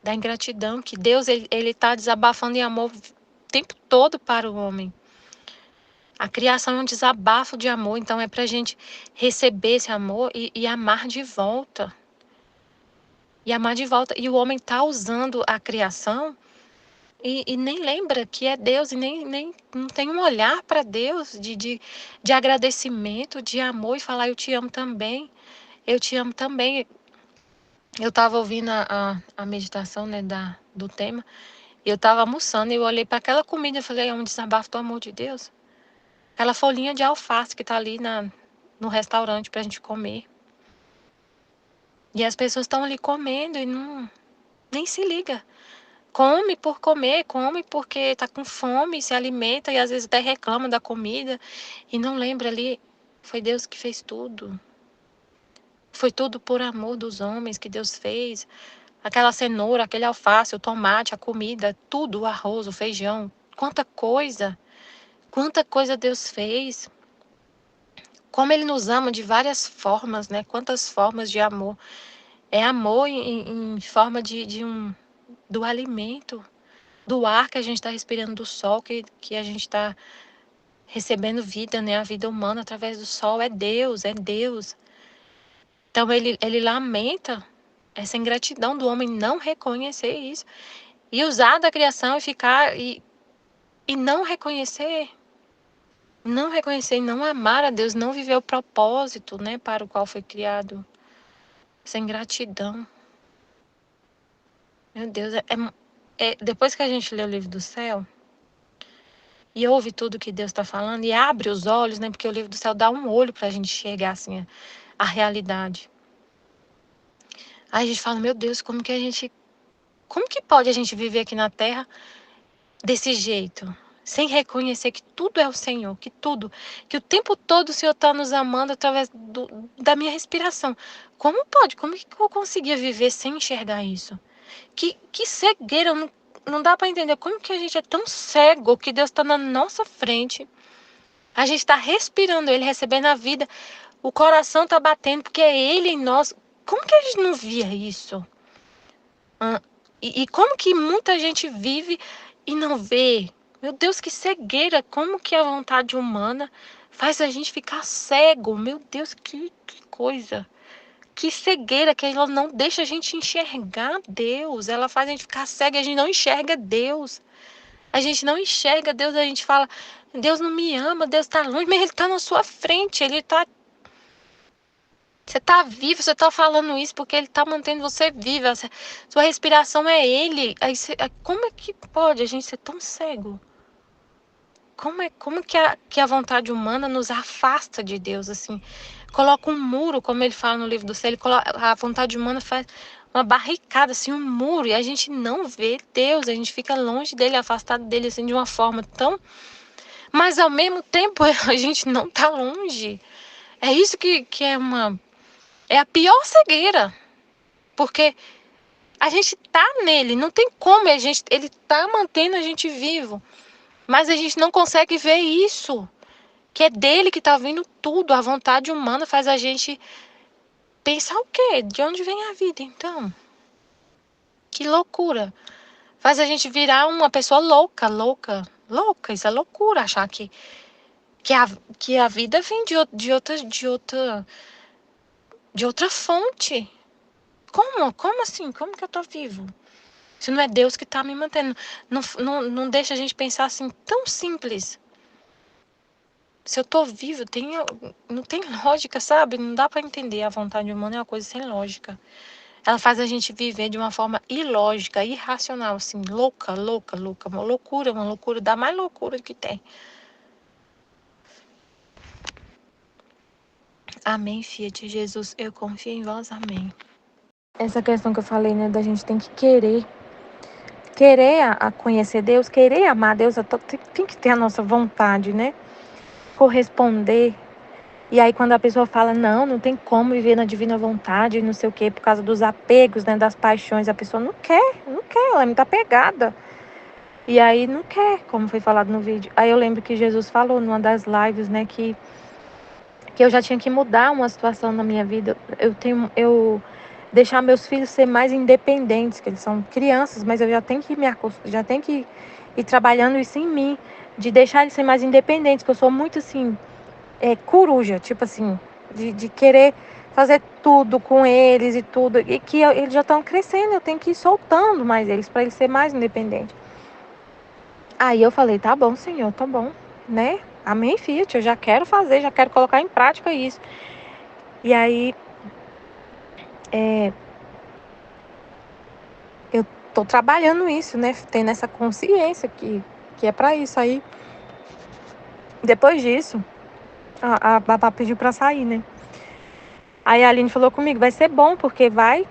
Da ingratidão que Deus, ele tá desabafando em amor o tempo todo para o homem. A criação é um desabafo de amor, então é pra gente receber esse amor e amar de volta. E amar de volta. E o homem tá usando a criação e nem lembra que é Deus, e nem não tem um olhar para Deus de agradecimento, de amor, e falar: eu te amo também, eu te amo também. Eu estava ouvindo a meditação, né, do tema, e eu estava almoçando, e eu olhei para aquela comida e falei: é um desabafo do amor de Deus. Aquela folhinha de alface que está ali no restaurante para a gente comer. E as pessoas estão ali comendo e nem se liga. Come por comer, come porque está com fome, se alimenta e às vezes até reclama da comida e não lembra ali, foi Deus que fez tudo. Foi tudo por amor dos homens que Deus fez. Aquela cenoura, aquele alface, o tomate, a comida, tudo, o arroz, o feijão. Quanta coisa Deus fez. Como Ele nos ama de várias formas, né? Quantas formas de amor. É amor em forma do alimento, do ar que a gente está respirando, do sol que a gente está recebendo vida, né? A vida humana através do sol. É Deus, é Deus. Então ele lamenta essa ingratidão do homem não reconhecer isso. E usar da criação e ficar e não reconhecer e não amar a Deus, não viver o propósito, né, para o qual foi criado. Essa ingratidão. Meu Deus, depois que a gente lê o livro do céu e ouve tudo que Deus está falando e abre os olhos, né, porque o livro do céu dá um olho para a gente enxergar assim a realidade. Aí a gente fala: meu Deus, como que pode a gente viver aqui na Terra desse jeito? Sem reconhecer que tudo é o Senhor, que o tempo todo o Senhor está nos amando através da minha respiração. Como pode? Como que eu conseguia viver sem enxergar isso? Que cegueira, não dá para entender como que a gente é tão cego que Deus está na nossa frente. A gente está respirando Ele, recebendo a vida, o coração está batendo porque é Ele em nós. Como que a gente não via isso? E como que muita gente vive e não vê? Meu Deus, que cegueira! Como que a vontade humana faz a gente ficar cego? Meu Deus, que coisa! Que cegueira, que ela não deixa a gente enxergar Deus. Ela faz a gente ficar cego e a gente não enxerga Deus. A gente não enxerga Deus, a gente fala: Deus não me ama, Deus está longe, mas Ele está na sua frente, Ele está... Você está vivo, você está falando isso porque Ele está mantendo você viva. Sua respiração é Ele. Como é que pode a gente ser tão cego? Como que a vontade humana nos afasta de Deus, assim? Coloca um muro, como ele fala no livro do céu, a vontade humana faz uma barricada, assim, um muro, e a gente não vê Deus, a gente fica longe dele, afastado dele, assim, de uma forma tão... Mas, ao mesmo tempo, a gente não está longe. É isso que é a pior cegueira, porque a gente tá nele, não tem como, ele tá mantendo a gente vivo, mas a gente não consegue ver isso, que é dele que tá vindo tudo. A vontade humana faz a gente pensar o quê? De onde vem a vida, então? Que loucura. Faz a gente virar uma pessoa louca. Isso é loucura, achar que a vida vem de outra fonte. Como assim? Como que eu tô vivo? Se não é Deus que tá me mantendo. Não deixa a gente pensar assim, tão simples. Se eu tô vivo, não tem lógica, sabe? Não dá para entender. A vontade humana é uma coisa sem lógica. Ela faz a gente viver de uma forma ilógica, irracional, assim, louca. Uma loucura, da mais loucura que tem. Amém, Fiat Jesus, eu confio em vós, amém. Essa questão que eu falei, né, da gente tem que querer a conhecer Deus, querer amar Deus, tem que ter a nossa vontade, né? Corresponder E aí quando a pessoa fala, não tem como viver na divina vontade, não sei o quê, por causa dos apegos, né, das paixões, a pessoa não quer, ela é muito apegada. E aí não quer, como foi falado no vídeo. Aí eu lembro que Jesus falou numa das lives, né, que eu já tinha que mudar uma situação na minha vida. Eu deixar meus filhos ser mais independentes, que eles são crianças, mas eu já tenho que já tenho que ir trabalhando isso em mim, de deixar eles ser mais independentes, porque eu sou muito assim, coruja, tipo assim, de querer fazer tudo com eles e tudo, e que eles já estão crescendo, eu tenho que ir soltando mais eles, para eles serem mais independentes. Aí eu falei, tá bom, Senhor, tá bom, né? Amém, Fiat, eu já quero fazer, já quero colocar em prática isso. E aí, eu tô trabalhando isso, né? Tendo essa consciência que é pra isso. Aí, depois disso, a babá pediu pra sair, né? Aí a Aline falou comigo, vai ser bom, porque vai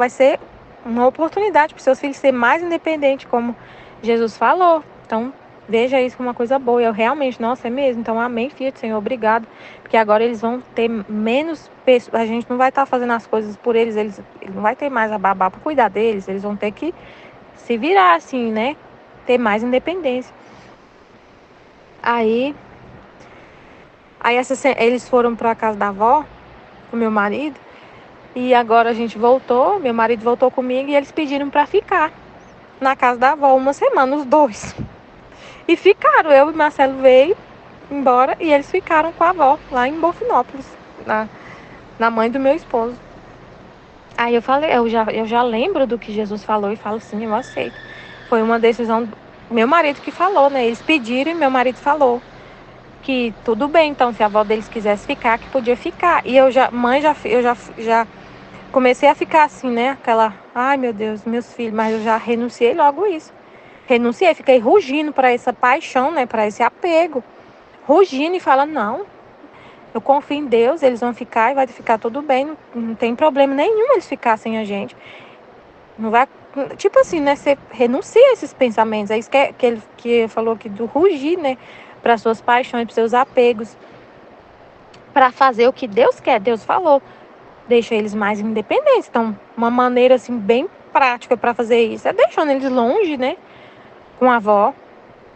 ser uma oportunidade para seus filhos ser mais independentes, como Jesus falou. Então, veja isso como uma coisa boa. Eu realmente, nossa, é mesmo. Então, amém, filho do Senhor, obrigado. Porque agora eles vão ter menos pessoas. A gente não vai estar fazendo as coisas por eles não vai ter mais a babá para cuidar deles. Eles vão ter que se virar, assim, né? Ter mais independência. Aí eles foram para a casa da avó, com meu marido. E agora a gente voltou, meu marido voltou comigo e eles pediram para ficar na casa da avó uma semana, os dois. E ficaram, eu e Marcelo veio embora e eles ficaram com a avó lá em Bonfinópolis, na mãe do meu esposo. Aí eu falei, eu já lembro do que Jesus falou e falo sim, eu aceito. Foi uma decisão do meu marido que falou, né? Eles pediram e meu marido falou que tudo bem, então se a avó deles quisesse ficar, que podia ficar. E eu já comecei a ficar assim, né? Aquela, ai meu Deus, meus filhos, mas eu já renunciei logo isso. Renunciei, fiquei rugindo para essa paixão, né? Para esse apego. Rugindo e falando, não, eu confio em Deus, eles vão ficar e vai ficar tudo bem, não tem problema nenhum eles ficarem sem a gente. Não vai. Tipo assim, né? Você renuncia a esses pensamentos. É isso que ele falou aqui do rugir, né? Para suas paixões, para seus apegos. Para fazer o que Deus quer. Deus falou. Deixa eles mais independentes. Então, uma maneira assim bem prática para fazer isso é deixando eles longe, né, com a avó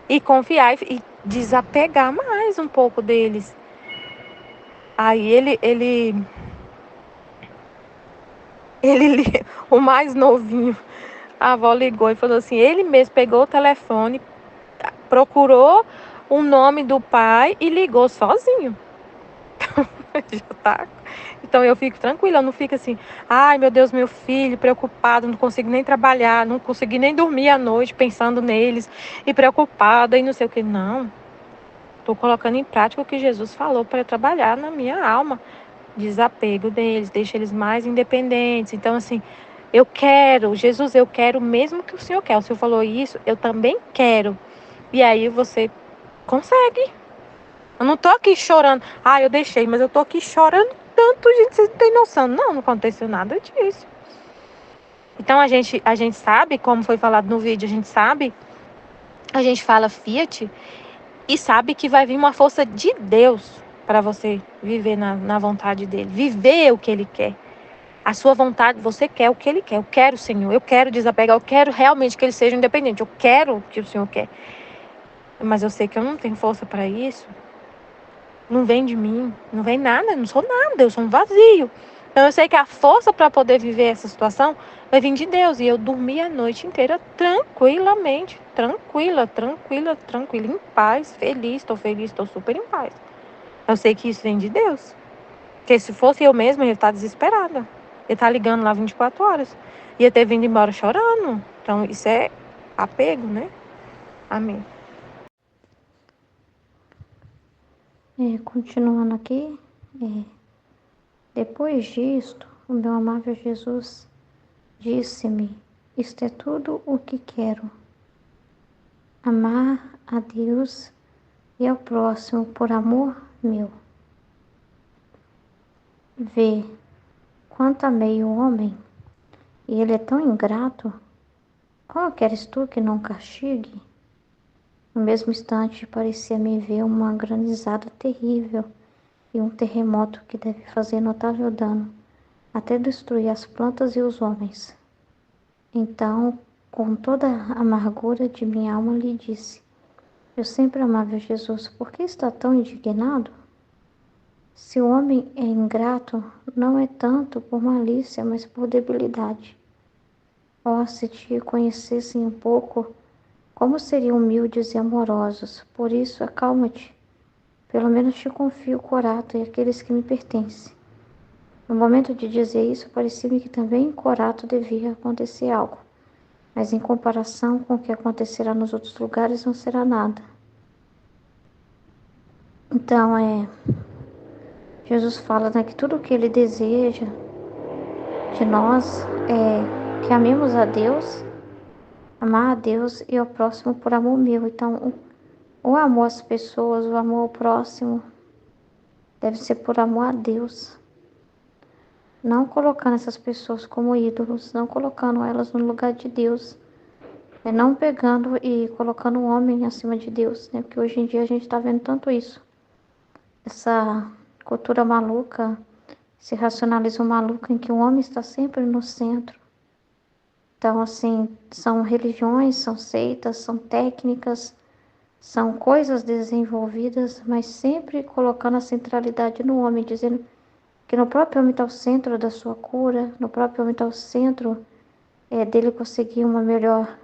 e confiar e desapegar mais um pouco deles. Aí o mais novinho, a avó ligou e falou assim, ele mesmo pegou o telefone, procurou o nome do pai e ligou sozinho. Já tá. Então eu fico tranquila, eu não fico assim, ai meu Deus, meu filho, preocupado, não consigo nem trabalhar, não consegui nem dormir à noite pensando neles e preocupada e não sei o que. Não, estou colocando em prática o que Jesus falou para eu trabalhar na minha alma. Desapego deles, deixa eles mais independentes. Então assim, eu quero, Jesus, eu quero mesmo que o Senhor quer. O Senhor falou isso, eu também quero. E aí você consegue. Eu não tô aqui chorando. Ah, eu deixei, mas eu tô aqui chorando tanto, gente, vocês não têm noção. Não aconteceu nada disso. Então a gente sabe, como foi falado no vídeo, a gente fala Fiat e sabe que vai vir uma força de Deus para você viver na vontade dele, viver o que ele quer. A sua vontade, você quer o que ele quer. Eu quero, Senhor, eu quero desapegar, eu quero realmente que ele seja independente. Eu quero o que o Senhor quer. Mas eu sei que eu não tenho força para isso. Não vem de mim, não vem nada, eu não sou nada, eu sou um vazio. Então eu sei que a força para poder viver essa situação vai vir de Deus. E eu dormi a noite inteira tranquilamente, tranquila, em paz, feliz, estou super em paz. Eu sei que isso vem de Deus. Porque se fosse eu mesma, eu ia estar desesperada. Eu ia estar ligando lá 24 horas. Ia ter vindo embora chorando. Então isso é apego, né? Amém. Continuando aqui, depois disto, o meu amável Jesus disse-me: isto é tudo o que quero, amar a Deus e ao próximo por amor meu. Vê quanto amei o homem, e ele é tão ingrato. Como queres tu que não castigue? No mesmo instante parecia-me ver uma granizada terrível e um terremoto que deve fazer notável dano, até destruir as plantas e os homens. Então, com toda a amargura de minha alma, lhe disse: Eu sempre amava Jesus, por que está tão indignado? Se o homem é ingrato, não é tanto por malícia, mas por debilidade. Oh, se te conhecessem um pouco, como seriam humildes e amorosos. Por isso, acalma-te. Pelo menos te confio o Corato e aqueles que me pertencem. No momento de dizer isso, parecia-me que também em Corato devia acontecer algo. Mas em comparação com o que acontecerá nos outros lugares, não será nada. Então, Jesus fala, né, que tudo o que ele deseja de nós é que amemos a Deus, amar a Deus e ao próximo por amor meu. Então, o amor às pessoas, o amor ao próximo, deve ser por amor a Deus. Não colocando essas pessoas como ídolos, não colocando elas no lugar de Deus. Não pegando e colocando o homem acima de Deus, né? Porque hoje em dia a gente está vendo tanto isso. Essa cultura maluca, esse racionalismo maluco em que o homem está sempre no centro. Então, assim, são religiões, são seitas, são técnicas, são coisas desenvolvidas, mas sempre colocando a centralidade no homem, dizendo que no próprio homem está o centro da sua cura, no próprio homem está o centro dele conseguir uma melhor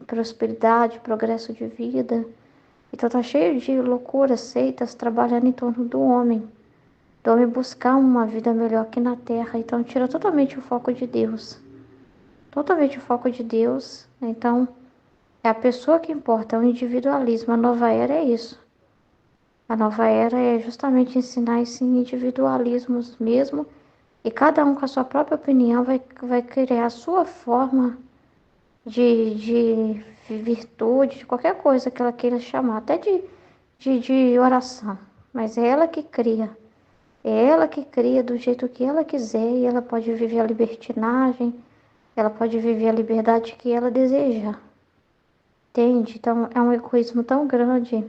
prosperidade, progresso de vida. Então tá cheio de loucuras, seitas trabalhando em torno do homem buscar uma vida melhor aqui na Terra. Então tira totalmente o foco de Deus. Totalmente o foco de Deus. Então é a pessoa que importa, é o individualismo. A nova era é isso. A nova era é justamente ensinar esse individualismo mesmo. E cada um com a sua própria opinião vai criar a sua forma de virtude, de qualquer coisa que ela queira chamar, até de oração. Mas é ela que cria. É ela que cria do jeito que ela quiser e ela pode viver a libertinagem, ela pode viver a liberdade que ela deseja. Entende? Então é um egoísmo tão grande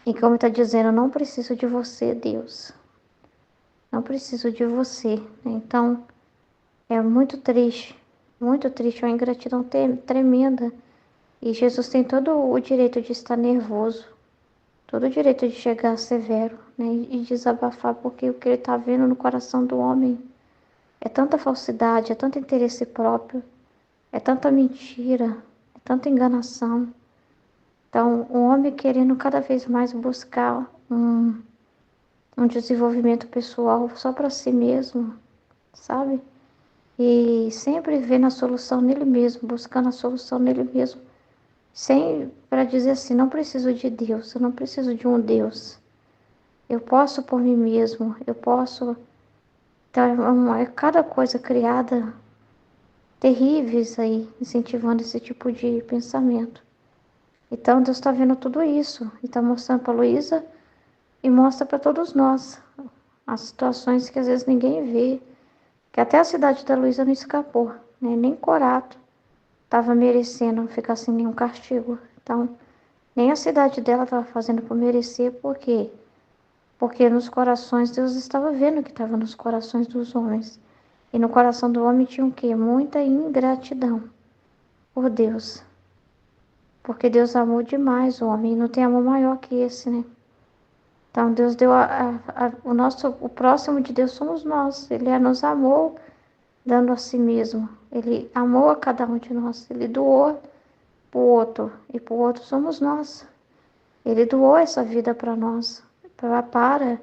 em que o homem está dizendo: eu não preciso de você, Deus. Não preciso de você. Então é muito triste, uma ingratidão tremenda. E Jesus tem todo o direito de estar nervoso, todo o direito de chegar severo, né, e desabafar, porque o que ele está vendo no coração do homem é tanta falsidade, é tanto interesse próprio, é tanta mentira, é tanta enganação. Então, o homem querendo cada vez mais buscar um desenvolvimento pessoal só para si mesmo, sabe? E sempre vendo a solução nele mesmo, buscando a solução nele mesmo. Sem para dizer assim, não preciso de Deus, eu não preciso de um Deus. Eu posso por mim mesmo, eu posso. Então, é cada coisa criada terríveis aí, incentivando esse tipo de pensamento. Então, Deus está vendo tudo isso e está mostrando para a Luísa e mostra para todos nós as situações que às vezes ninguém vê, que até a cidade da Luísa não escapou, né? Nem Corato estava merecendo ficar sem nenhum castigo. Então, nem a cidade dela estava fazendo por merecer, por quê? Porque nos corações, Deus estava vendo o que estava nos corações dos homens. E no coração do homem tinha o quê? Muita ingratidão por Deus. Porque Deus amou demais o homem, e não tem amor maior que esse, né? Então Deus deu o próximo de Deus somos nós. Ele nos amou dando a si mesmo. Ele amou a cada um de nós. Ele doou para o outro. E para o outro somos nós. Ele doou essa vida para nós. Para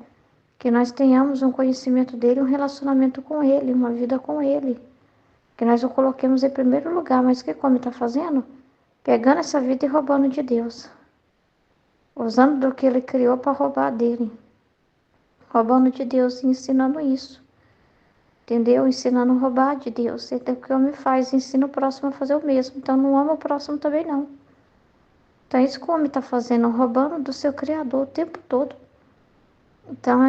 que nós tenhamos um conhecimento dele, um relacionamento com ele, uma vida com ele. Que nós o coloquemos em primeiro lugar. Mas o que o homem está fazendo? Pegando essa vida e roubando de Deus. Usando do que ele criou para roubar dele. Roubando de Deus e ensinando isso. Entendeu? Ensinando a roubar de Deus. Então, o que o homem faz? Ensina o próximo a fazer o mesmo. Então, não ama o próximo também não. Então, é isso que o homem está fazendo. Roubando do seu Criador o tempo todo. Então,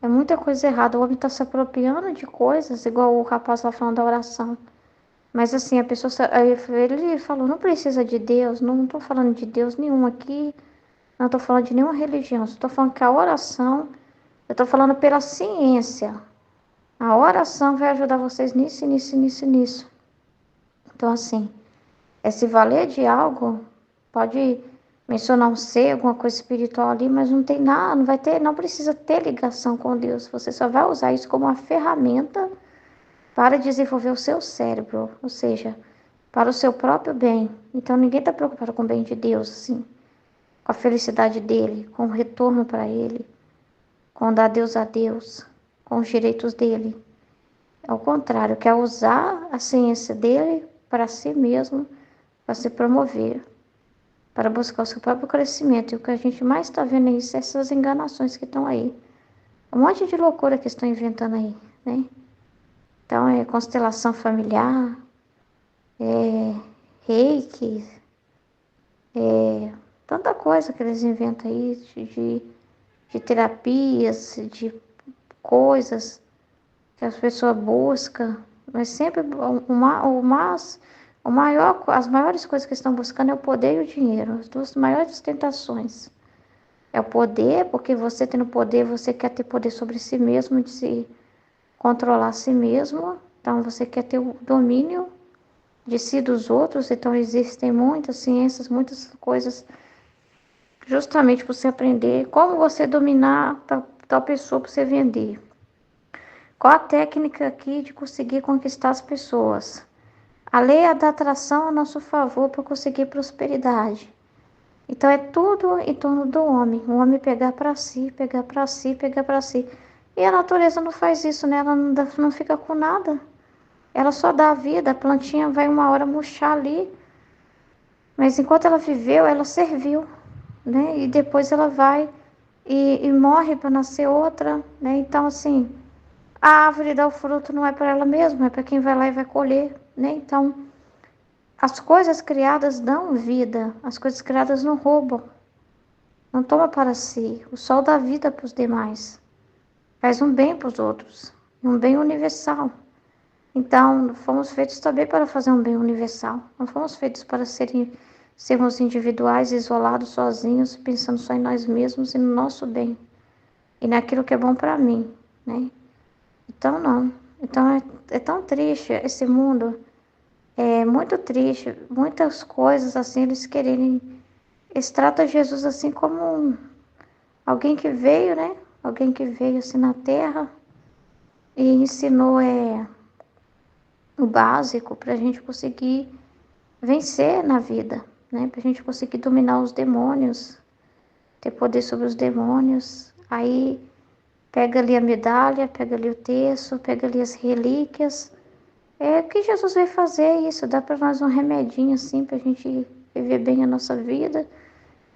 é muita coisa errada. O homem está se apropriando de coisas, igual o rapaz lá falando da oração. Mas assim, a pessoa, ele falou, não precisa de Deus, não estou falando de Deus nenhum aqui. Não estou falando de nenhuma religião. Estou falando que a oração, eu estou falando pela ciência. A oração vai ajudar vocês nisso, nisso, nisso, nisso. Então, assim, se valer de algo, pode mencionar um ser, alguma coisa espiritual ali, mas não tem nada, não vai ter, não precisa ter ligação com Deus. Você só vai usar isso como uma ferramenta para desenvolver o seu cérebro, ou seja, para o seu próprio bem. Então, ninguém está preocupado com o bem de Deus, assim, com a felicidade dele, com o retorno para ele, com dar Deus a Deus, com os direitos dele. Ao contrário, quer usar a ciência dele para si mesmo, para se promover, para buscar o seu próprio crescimento. E o que a gente mais está vendo é isso, essas enganações que estão aí. Um monte de loucura que estão inventando aí, né? Então, é constelação familiar, é reiki, tanta coisa que eles inventam aí de terapias, de coisas que as pessoas buscam, mas sempre as maiores coisas que estão buscando é o poder e o dinheiro, as duas maiores tentações. É o poder, porque você tendo poder, você quer ter poder sobre si mesmo, de se controlar a si mesmo, então você quer ter o domínio de si dos outros, então existem muitas ciências, muitas coisas, justamente para você aprender como você dominar tal pessoa para você vender. Qual a técnica aqui de conseguir conquistar as pessoas? A lei da atração a nosso favor para conseguir prosperidade. Então é tudo em torno do homem. O homem pegar para si, pegar para si, pegar para si. E a natureza não faz isso, né? Ela não fica com nada. Ela só dá a vida. A plantinha vai uma hora murchar ali. Mas enquanto ela viveu, ela serviu, né? E depois ela vai e morre para nascer outra, né? Então, assim, a árvore dá o fruto não é para ela mesma, é para quem vai lá e vai colher, né? Então, as coisas criadas dão vida, as coisas criadas não roubam, não toma para si. O sol dá vida para os demais, faz um bem para os outros, um bem universal. Então, fomos feitos também para fazer um bem universal. Não fomos feitos para sermos individuais, isolados, sozinhos, pensando só em nós mesmos e no nosso bem e naquilo que é bom para mim, né? Então, não. Então, é tão triste esse mundo. É muito triste. Muitas coisas, assim, eles quererem... Eles tratam Jesus assim como alguém que veio, né? Alguém que veio, assim, na Terra e ensinou o básico para a gente conseguir vencer na vida, né? Para a gente conseguir dominar os demônios, ter poder sobre os demônios. Aí pega ali a medalha, pega ali o terço, pega ali as relíquias. É o que Jesus veio fazer isso, dá para nós um remedinho assim, para a gente viver bem a nossa vida,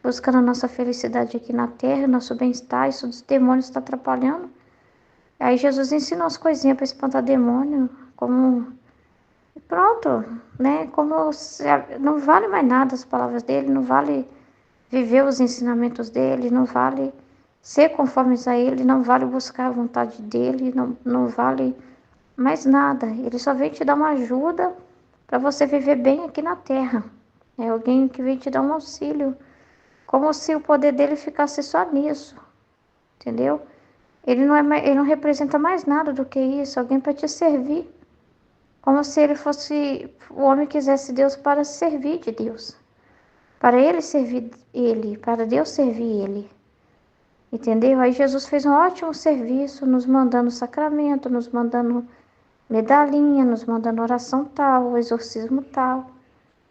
buscando a nossa felicidade aqui na terra, nosso bem-estar, isso dos demônios está atrapalhando. Aí Jesus ensinou as coisinhas para espantar demônio, como pronto, né? Como não vale mais nada as palavras dele, não vale viver os ensinamentos dele, não vale ser conformes a ele, não vale buscar a vontade dele, não vale mais nada. Ele só vem te dar uma ajuda para você viver bem aqui na terra. É alguém que vem te dar um auxílio, como se o poder dele ficasse só nisso, entendeu? Ele não representa mais nada do que isso, alguém para te servir. Como se ele fosse, o homem quisesse Deus para servir de Deus. Para ele servir ele, para Deus servir ele. Entendeu? Aí Jesus fez um ótimo serviço, nos mandando sacramento, nos mandando medalhinha, nos mandando oração tal, exorcismo tal.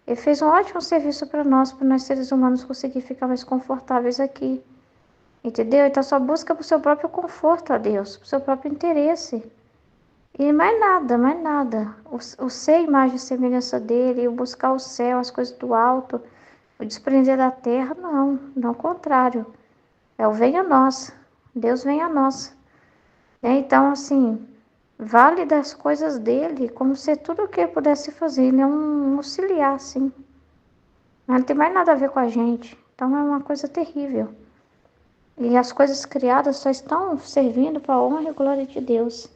Ele fez um ótimo serviço para nós seres humanos conseguir ficar mais confortáveis aqui. Entendeu? Então só busca para o seu próprio conforto a Deus, para o seu próprio interesse. E mais nada, mais nada. O ser a imagem e semelhança dele, o buscar o céu, as coisas do alto, o desprender da terra, não ao contrário. É o venha a nós, Deus vem a nós. Então, assim, vale das coisas dele como se tudo o que ele pudesse fazer. Ele é um auxiliar, assim. Mas não tem mais nada a ver com a gente. Então, é uma coisa terrível. E as coisas criadas só estão servindo para a honra e glória de Deus.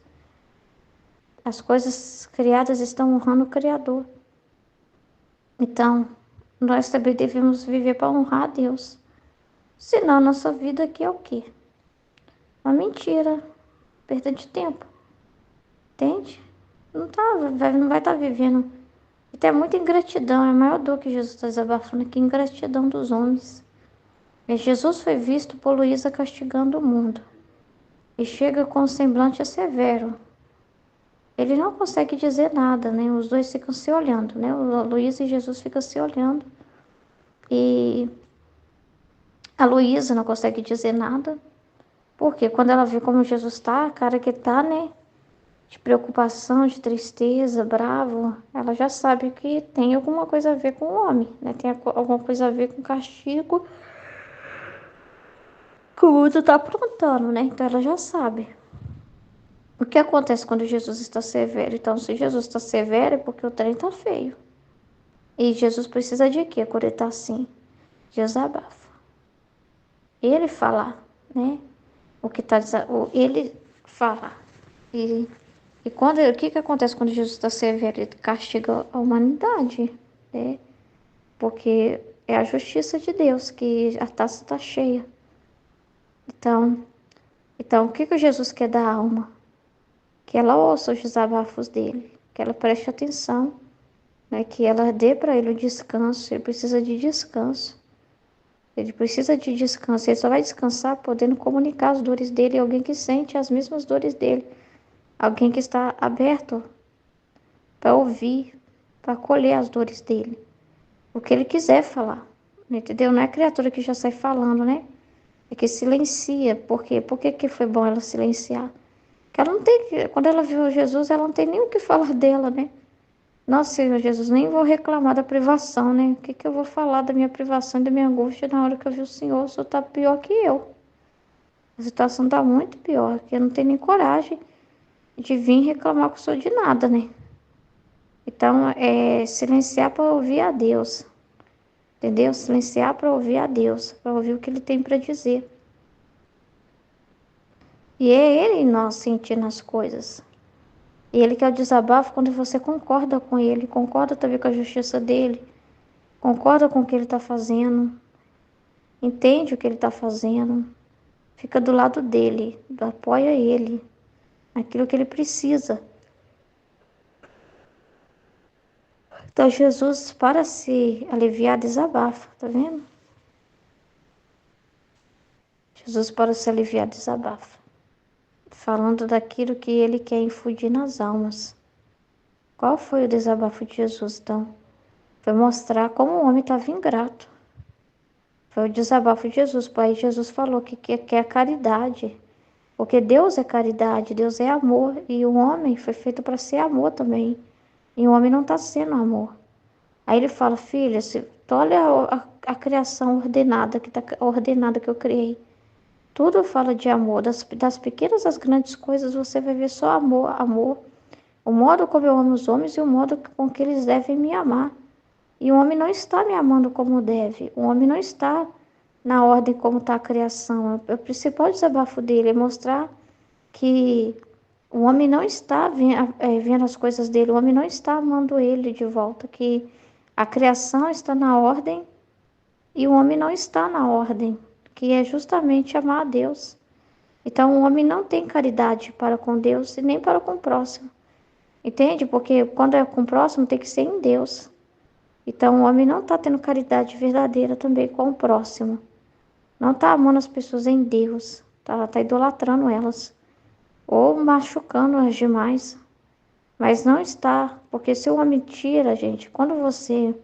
As coisas criadas estão honrando o Criador. Então, nós também devemos viver para honrar a Deus. Senão, nossa vida aqui é o quê? Uma mentira, perda de tempo, entende? Não vai estar vivendo. Até muita ingratidão, é a maior dor que Jesus está desabafando aqui, ingratidão dos homens. E Jesus foi visto por Luísa castigando o mundo. E chega com um semblante severo. Ele não consegue dizer nada, né? Os dois ficam se olhando, né? O Luísa e Jesus ficam se olhando. E a Luísa não consegue dizer nada. Porque quando ela vê como Jesus está, a cara que tá, né? De preocupação, de tristeza, bravo, ela já sabe que tem alguma coisa a ver com o homem, né? Tem alguma coisa a ver com o castigo que o mundo tá aprontando, né? Então ela já sabe. O que acontece quando Jesus está severo? Então, se Jesus está severo é porque o trem tá feio. E Jesus precisa de quê? Quando ele tá assim? Jesus abafa. Ele falar, né? O que tá ele falar. E quando, o que acontece quando Jesus está severo? Ele castiga a humanidade, né? Porque é a justiça de Deus que a taça está cheia. Então, o que Jesus quer da alma? Que ela ouça os desabafos dele, que ela preste atenção, né? Que ela dê para ele o descanso. Ele precisa de descanso. Ele precisa de descanso. Ele só vai descansar podendo comunicar as dores dele a alguém que sente as mesmas dores dele. Alguém que está aberto para ouvir, para acolher as dores dele. O que ele quiser falar. Entendeu? Não é criatura que já sai falando, né? É que silencia. Por quê? Por que que foi bom ela silenciar? Porque ela não tem. Quando ela viu Jesus, ela não tem nem o que falar dela, né? Nossa, Senhor Jesus, nem vou reclamar da privação, né? O que que eu vou falar da minha privação e da minha angústia na hora que eu vi o Senhor? O Senhor tá pior que eu. A situação tá muito pior, que eu não tenho nem coragem de vir reclamar com o Senhor de nada, né? Então, é silenciar para ouvir a Deus. Entendeu? Silenciar para ouvir a Deus, para ouvir o que Ele tem para dizer. E é Ele em nós sentindo as coisas. E Ele quer o desabafo quando você concorda com Ele, concorda também com a justiça dEle, concorda com o que Ele está fazendo, entende o que Ele está fazendo, fica do lado dEle, apoia Ele, naquilo que Ele precisa. Então Jesus, para se aliviar, desabafa, tá vendo? Jesus, para se aliviar, desabafa. Falando daquilo que ele quer infundir nas almas. Qual foi o desabafo de Jesus, então? Foi mostrar como o homem estava ingrato. Foi o desabafo de Jesus. Aí Jesus falou que é caridade. Porque Deus é caridade, Deus é amor. E o homem foi feito para ser amor também. E o homem não está sendo amor. Aí ele fala, filha, tu olha a criação ordenada que, ordenada que eu criei. Tudo fala de amor. Das pequenas às grandes coisas você vai ver só amor, amor. O modo como eu amo os homens e o modo com que eles devem me amar. E o homem não está me amando como deve. O homem não está na ordem como está a criação. O principal desabafo dele é mostrar que o homem não está vendo as coisas dele. O homem não está amando ele de volta. Que a criação está na ordem e o homem não está na ordem. Que é justamente amar a Deus. Então o homem não tem caridade para com Deus e nem para com o próximo. Entende? Porque quando é com o próximo tem que ser em Deus. Então o homem não está tendo caridade verdadeira também com o próximo. Não está amando as pessoas em Deus. Tá idolatrando elas. Ou machucando-as demais. Mas não está. Porque se o homem tira, gente, quando você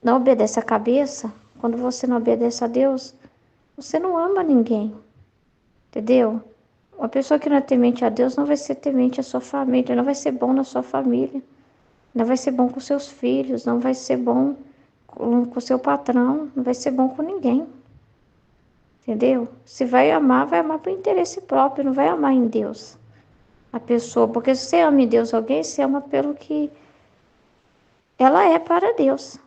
não obedece a cabeça, quando você não obedece a Deus, você não ama ninguém. Entendeu? Uma pessoa que não é temente a Deus não vai ser temente à sua família, não vai ser bom na sua família, não vai ser bom com seus filhos, não vai ser bom com seu patrão, não vai ser bom com ninguém. Entendeu? Se vai amar por interesse próprio, não vai amar em Deus a pessoa. Porque se você ama em Deus alguém, você ama pelo que ela é para Deus.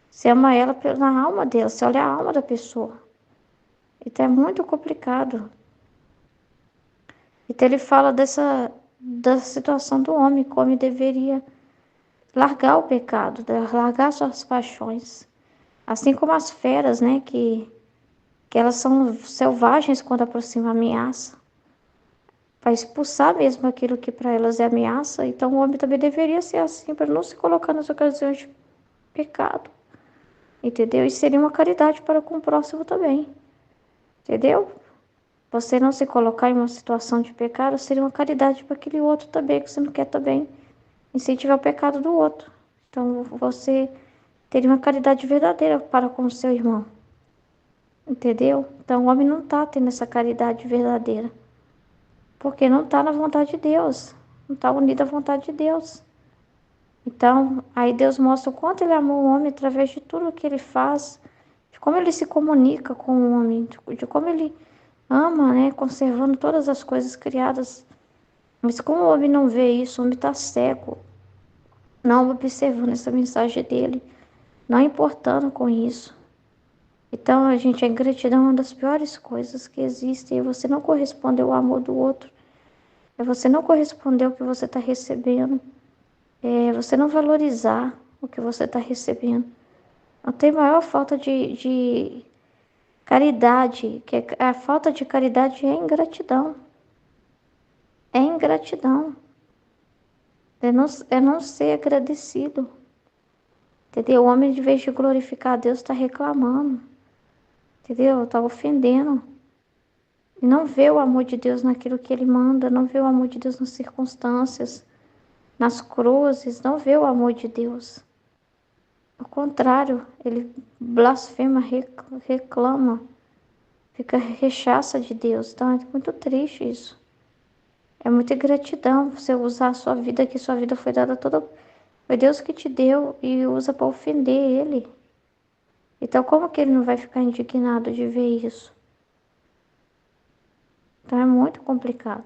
Você ama ela na alma dela, você olha a alma da pessoa. Então é muito complicado. Então ele fala da situação do homem, como o homem deveria largar o pecado, largar suas paixões. Assim como as feras, né, que elas são selvagens quando aproxima a ameaça, para expulsar mesmo aquilo que para elas é ameaça. Então o homem também deveria ser assim, para não se colocar nas ocasiões de pecado, entendeu? E seria uma caridade para com o próximo também, entendeu? Você não se colocar em uma situação de pecado seria uma caridade para aquele outro também, que você não quer também incentivar o pecado do outro. Então você teria uma caridade verdadeira para com o seu irmão, entendeu? Então o homem não está tendo essa caridade verdadeira, porque não está na vontade de Deus, não está unido à vontade de Deus. Então, aí Deus mostra o quanto ele amou o homem através de tudo que ele faz, de como ele se comunica com o homem, de como ele ama, né, conservando todas as coisas criadas. Mas como o homem não vê isso, o homem está cego, não observando essa mensagem dele, não importando com isso. Então, a ingratidão é uma das piores coisas que existem. É você não corresponder ao amor do outro. É você não corresponder ao que você está recebendo. É você não valorizar o que você está recebendo. Não tem maior falta de caridade, que a falta de caridade é ingratidão. É ingratidão. É não ser agradecido. Entendeu? O homem, de vez de glorificar a Deus, está reclamando. Entendeu? Está ofendendo. Não vê o amor de Deus naquilo que ele manda, não vê o amor de Deus nas circunstâncias, nas cruzes, não vê o amor de Deus. Ao contrário, ele blasfema, reclama, fica rechaça de Deus. Então é muito triste isso. É muita ingratidão você usar a sua vida, que sua vida foi dada toda. Foi Deus que te deu e usa para ofender ele. Então como que ele não vai ficar indignado de ver isso? Então é muito complicado.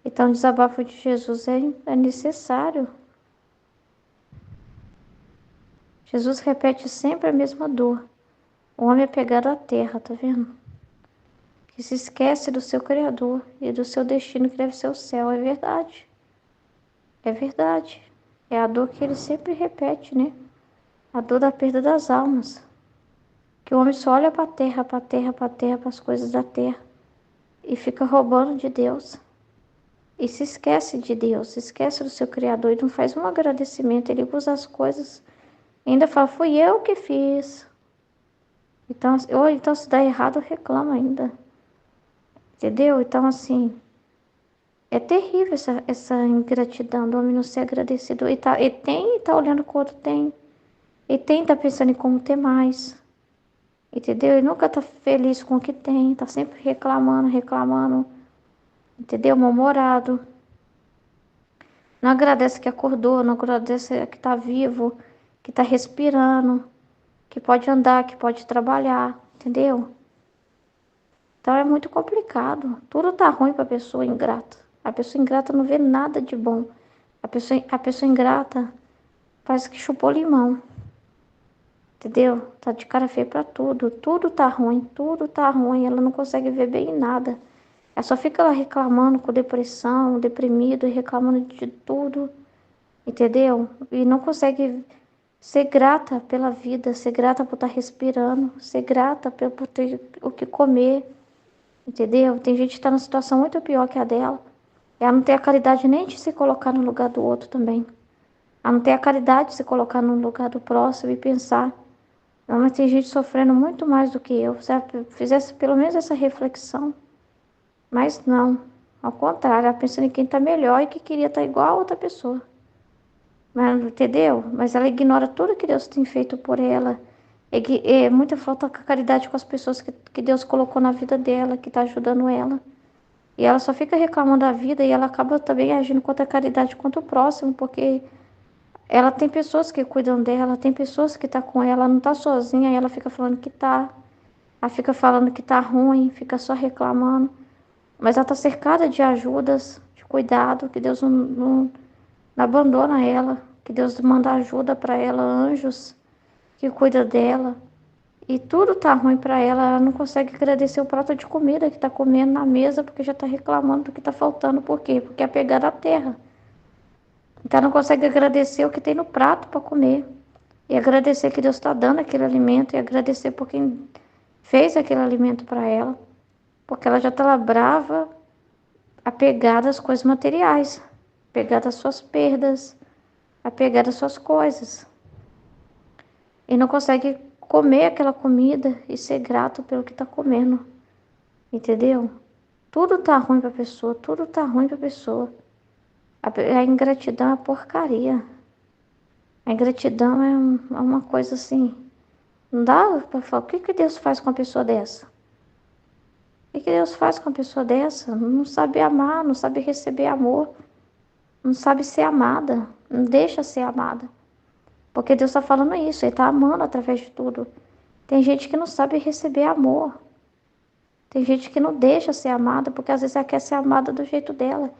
Então o desabafo de Jesus é necessário. Jesus repete sempre a mesma dor. O homem é pegado à terra, tá vendo? Que se esquece do seu Criador e do seu destino que deve ser o céu. É verdade. É verdade. É a dor que ele sempre repete, né? A dor da perda das almas. Que o homem só olha para a terra, para a terra, para a terra, para as coisas da terra. E fica roubando de Deus. E se esquece de Deus, se esquece do seu Criador e não faz um agradecimento. Ele usa as coisas e ainda fala, fui eu que fiz. Então, ou então se dá errado, reclama ainda. Entendeu? Então, assim, é terrível essa ingratidão do homem não ser agradecido. E tá olhando que o outro tem. E tá pensando em como ter mais. Entendeu? E nunca tá feliz com o que tem. Tá sempre reclamando. Entendeu? Mal-humorado. Não agradece que acordou, não agradece que tá vivo, que tá respirando, que pode andar, que pode trabalhar. Entendeu? Então é muito complicado. Tudo tá ruim para a pessoa ingrata. A pessoa ingrata não vê nada de bom. A pessoa ingrata parece que chupou limão. Entendeu? Tá de cara feia para tudo. Tudo tá ruim, tudo tá ruim. Ela não consegue ver bem em nada. Ela só fica lá reclamando com depressão, deprimido, reclamando de tudo. Entendeu? E não consegue ser grata pela vida, ser grata por estar respirando, ser grata por ter o que comer. Entendeu? Tem gente que está numa situação muito pior que a dela. Ela não tem a caridade nem de se colocar no lugar do outro também. Ela não tem a caridade de se colocar no lugar do próximo e pensar. Não, mas tem gente sofrendo muito mais do que eu. Se ela fizesse pelo menos essa reflexão. Mas não. Ao contrário, ela pensando em quem está melhor e que queria estar igual a outra pessoa. Mas, entendeu? Mas ela ignora tudo que Deus tem feito por ela. É muita falta de caridade com as pessoas que Deus colocou na vida dela, que está ajudando ela. E ela só fica reclamando da vida e ela acaba também agindo contra a caridade contra o próximo, porque ela tem pessoas que cuidam dela, tem pessoas que estão com ela, não está sozinha, e ela fica falando que tá. Ela fica falando que tá ruim, fica só reclamando. Mas ela está cercada de ajudas, de cuidado, que Deus não abandona ela, que Deus manda ajuda para ela, anjos que cuida dela. E tudo tá ruim para ela, ela não consegue agradecer o prato de comida que tá comendo na mesa, porque já tá reclamando do que tá faltando. Por quê? Porque é apegada à terra. Então não consegue agradecer o que tem no prato para comer. E agradecer que Deus está dando aquele alimento, e agradecer por quem fez aquele alimento para ela. Porque ela já está lá brava, apegada às coisas materiais, apegada às suas perdas, apegada às suas coisas. E não consegue comer aquela comida e ser grato pelo que está comendo. Entendeu? Tudo tá ruim para a pessoa, tudo tá ruim para a pessoa. A ingratidão é uma porcaria. A ingratidão é uma coisa assim. Não dá para falar, o que Deus faz com uma pessoa dessa? O que Deus faz com uma pessoa dessa? Não sabe amar, não sabe receber amor, não sabe ser amada, não deixa ser amada. Porque Deus está falando isso, Ele está amando através de tudo. Tem gente que não sabe receber amor. Tem gente que não deixa ser amada, porque às vezes ela quer ser amada do jeito dela.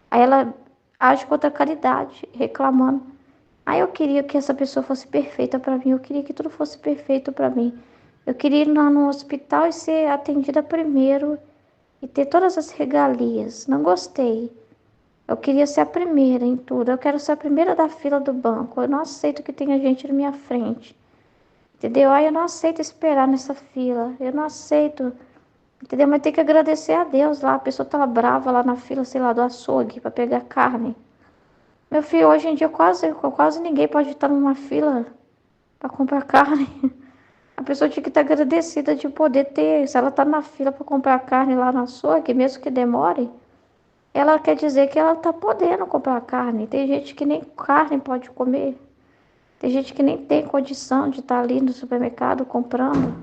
Aí ela age contra a caridade, reclamando. Aí eu queria que essa pessoa fosse perfeita para mim, eu queria que tudo fosse perfeito para mim. Eu queria ir lá no hospital e ser atendida primeiro e ter todas as regalias. Não gostei. Eu queria ser a primeira em tudo. Eu quero ser a primeira da fila do banco. Eu não aceito que tenha gente na minha frente. Entendeu? Aí eu não aceito esperar nessa fila. Eu não aceito. Entendeu? Mas tem que agradecer a Deus lá. A pessoa tá brava lá na fila, sei lá, do açougue para pegar carne. Meu filho, hoje em dia quase ninguém pode estar numa fila para comprar carne. A pessoa tinha que estar agradecida de poder ter. Se ela está na fila para comprar carne lá no açougue, mesmo que demore, ela quer dizer que ela está podendo comprar carne. Tem gente que nem carne pode comer. Tem gente que nem tem condição de estar ali no supermercado comprando.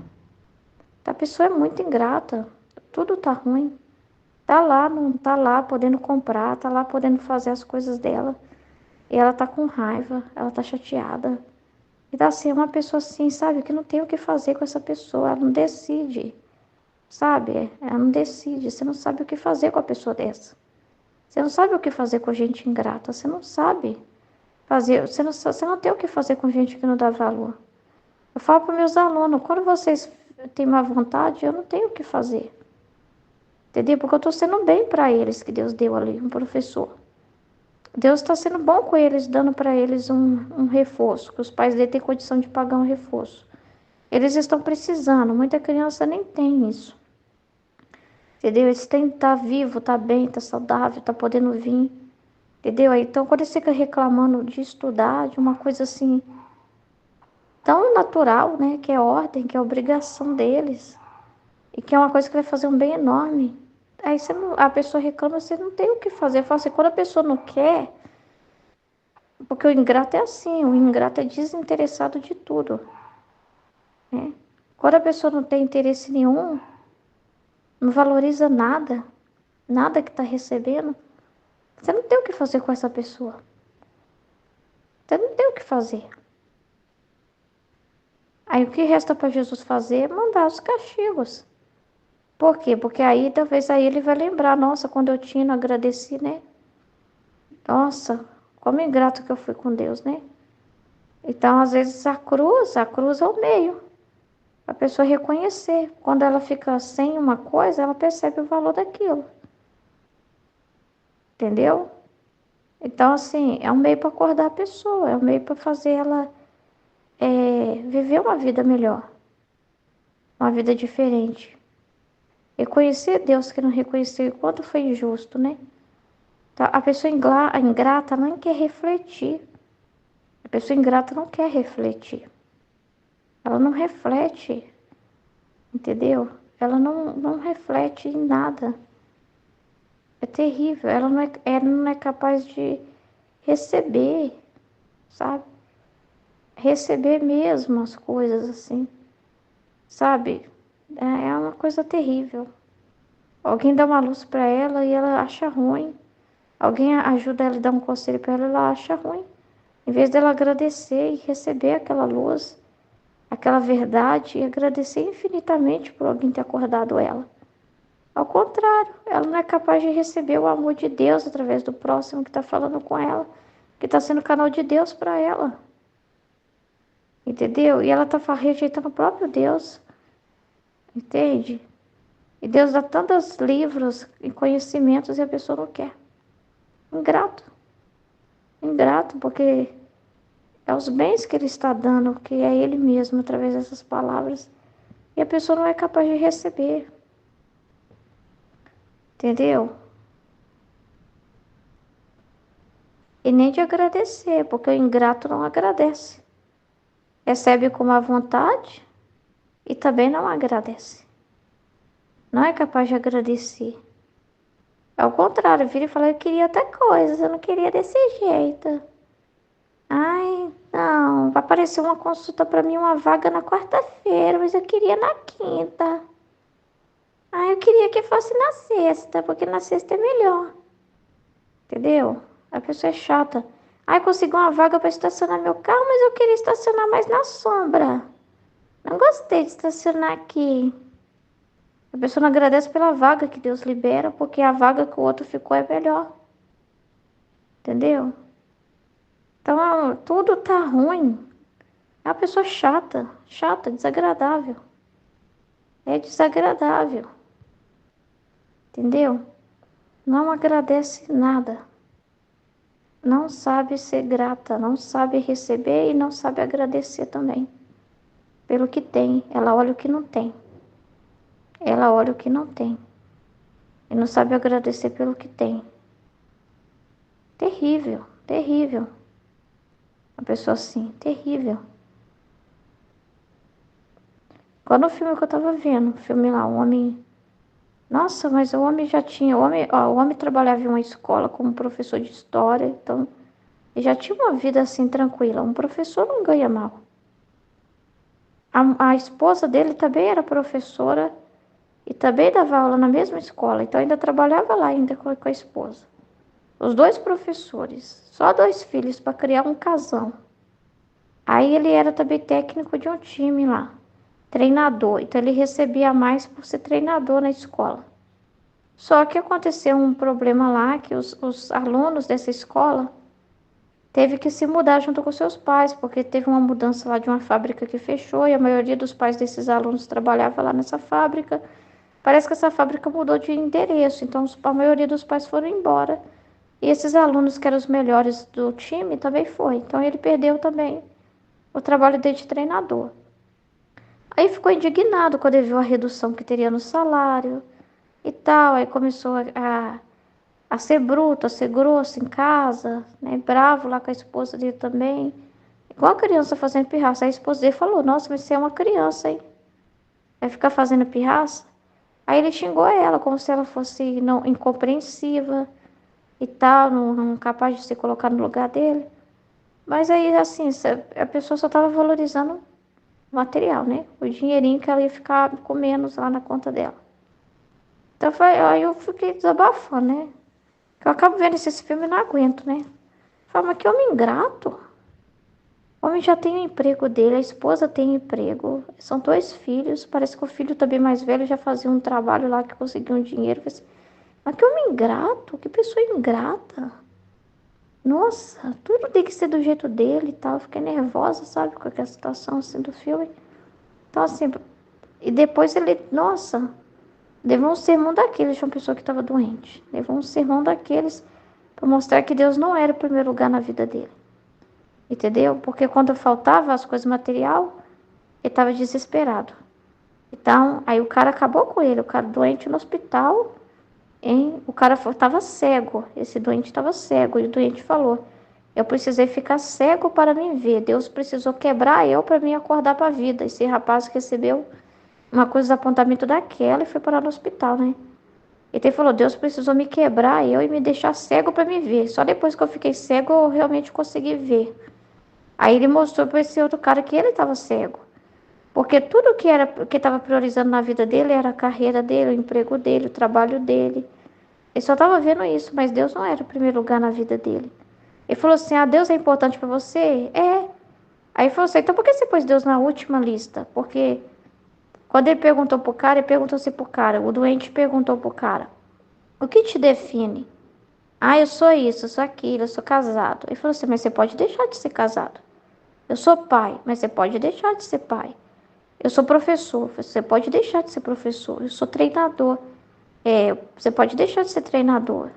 A pessoa é muito ingrata. Tudo tá ruim. Tá lá, não tá lá podendo comprar, tá lá podendo fazer as coisas dela. E ela tá com raiva, ela tá chateada. E tá assim, uma pessoa assim, sabe, que não tem o que fazer com essa pessoa, ela não decide, sabe? Ela não decide, você não sabe o que fazer com a pessoa dessa. Você não sabe o que fazer com gente ingrata, você não sabe fazer, você não tem o que fazer com gente que não dá valor. Eu falo para meus alunos, quando vocês têm má vontade, eu não tenho o que fazer. Entendeu? Porque eu estou sendo bem para eles, que Deus deu ali, um professor. Deus está sendo bom com eles, dando para eles um reforço, que os pais dele têm condição de pagar um reforço. Eles estão precisando, muita criança nem tem isso. Entendeu? Eles têm que estar vivo, estar bem, estar saudável, estar podendo vir. Entendeu? Então, quando eles ficam reclamando de estudar, de uma coisa assim, tão natural, né? Que é ordem, que é obrigação deles. E que é uma coisa que vai fazer um bem enorme. Aí a pessoa reclama, você não tem o que fazer. Eu falo assim, quando a pessoa não quer, porque o ingrato é assim, o ingrato é desinteressado de tudo. Né? Quando a pessoa não tem interesse nenhum, não valoriza nada, nada que está recebendo, você não tem o que fazer com essa pessoa. Você não tem o que fazer. Aí o que resta para Jesus fazer é mandar os castigos. Por quê? Porque aí talvez aí ele vai lembrar, nossa, quando eu tinha, não agradeci, né? Nossa, como ingrato que eu fui com Deus, né? Então, às vezes, a cruz é o meio. A pessoa reconhecer. Quando ela fica sem uma coisa, ela percebe o valor daquilo. Entendeu? Então, assim, é um meio para acordar a pessoa, é um meio para fazer ela viver uma vida melhor, uma vida diferente. Reconhecer Deus que não reconheceu o quanto foi injusto, né? Então, a pessoa ingrata não quer refletir. A pessoa ingrata não quer refletir. Ela não reflete, entendeu? Ela não reflete em nada. É terrível. Ela não é capaz de receber, sabe? Receber mesmo as coisas assim, sabe? É uma coisa terrível. Alguém dá uma luz para ela e ela acha ruim. Alguém ajuda ela e dá um conselho para ela, ela acha ruim. Em vez dela agradecer e receber aquela luz, aquela verdade, e agradecer infinitamente por alguém ter acordado ela. Ao contrário, ela não é capaz de receber o amor de Deus através do próximo que está falando com ela, que está sendo canal de Deus para ela. Entendeu? E ela está rejeitando o próprio Deus. Entende? E Deus dá tantos livros e conhecimentos e a pessoa não quer. Ingrato. Ingrato, porque É os bens que ele está dando, que é ele mesmo, através dessas palavras. E a pessoa não é capaz de receber. Entendeu? E nem de agradecer, porque o ingrato não agradece. Recebe com má vontade e também não agradece. Não é capaz de agradecer. Ao contrário, vira e fala, eu queria outra coisa, eu não queria desse jeito. Ai, não, vai aparecer uma consulta para mim, uma vaga na quarta-feira, mas eu queria na quinta. Ai, eu queria que fosse na sexta, porque na sexta é melhor. Entendeu? A pessoa é chata. Ai, consegui uma vaga para estacionar meu carro, mas eu queria estacionar mais na sombra. Não gostei de estacionar aqui. A pessoa não agradece pela vaga que Deus libera, porque a vaga que o outro ficou é melhor. Entendeu? Então, tudo tá ruim. É uma pessoa chata, desagradável. É desagradável. Entendeu? Não agradece nada. Não sabe ser grata, não sabe receber e não sabe agradecer também. Pelo que tem, ela olha o que não tem. Ela olha o que não tem. E não sabe agradecer pelo que tem. Terrível, terrível. Uma pessoa assim, terrível. Quando o filme que eu tava vendo, o filme lá, o homem... Nossa, mas o homem já tinha... O homem trabalhava em uma escola como professor de história, então... Ele já tinha uma vida assim, tranquila. Um professor não ganha mal. A esposa dele também era professora e também dava aula na mesma escola. Então ainda trabalhava lá ainda com a esposa. Os dois professores, só 2 filhos para criar um casal. Aí ele era também técnico de um time lá, treinador. Então ele recebia mais por ser treinador na escola. Só que aconteceu um problema lá que os alunos dessa escola teve que se mudar junto com seus pais, porque teve uma mudança lá de uma fábrica que fechou e a maioria dos pais desses alunos trabalhava lá nessa fábrica. Parece que essa fábrica mudou de endereço, então a maioria dos pais foram embora. E esses alunos que eram os melhores do time também foi. Então ele perdeu também o trabalho dele de treinador. Aí ficou indignado quando ele viu a redução que teria no salário e tal. Aí começou a ser bruto, a ser grosso em casa, né? Bravo lá com a esposa dele também. Igual a criança fazendo pirraça. Aí a esposa dele falou, nossa, mas você é uma criança, hein? Vai ficar fazendo pirraça? Aí ele xingou ela, como se ela fosse não, incompreensiva e tal, não capaz de se colocar no lugar dele. Mas aí, assim, a pessoa só estava valorizando o material, né? O dinheirinho que ela ia ficar com menos lá na conta dela. Então, aí eu fiquei desabafando, né? Eu acabo vendo esses filmes e não aguento, né? Fala, mas que homem ingrato. O homem já tem o emprego dele, a esposa tem emprego. São 2 filhos. Parece que o filho também mais velho já fazia um trabalho lá que conseguiu um dinheiro. Mas que homem ingrato, que pessoa ingrata. Nossa, tudo tem que ser do jeito dele e tal. Eu fiquei nervosa, sabe, com aquela situação assim do filme. Então, assim, e depois ele, nossa, levou um sermão daqueles de uma pessoa que estava doente. Levou um sermão daqueles para mostrar que Deus não era o primeiro lugar na vida dele. Entendeu? Porque quando faltava as coisas material, ele estava desesperado. Então, aí o cara acabou com ele, o cara doente no hospital, hein? O cara estava cego, esse doente estava cego, e o doente falou, eu precisei ficar cego para me ver, Deus precisou quebrar eu para me acordar para a vida. Esse rapaz recebeu uma coisa de apontamento daquela e foi parar no hospital, né? E ele falou, Deus precisou me quebrar eu e me deixar cego para me ver. Só depois que eu fiquei cego eu realmente consegui ver. Aí ele mostrou para esse outro cara que ele estava cego. Porque tudo que estava priorizando na vida dele era a carreira dele, o emprego dele, o trabalho dele. Ele só estava vendo isso, mas Deus não era o primeiro lugar na vida dele. Ele falou assim, Deus é importante para você? É. Aí ele falou assim, então por que você pôs Deus na última lista? Porque quando ele perguntou pro cara, ele perguntou assim pro cara, o doente perguntou pro cara, o que te define? Eu sou isso, eu sou aquilo, eu sou casado. Ele falou assim, mas você pode deixar de ser casado. Eu sou pai, mas você pode deixar de ser pai. Eu sou professor, você pode deixar de ser professor. Eu sou treinador, você pode deixar de ser treinador.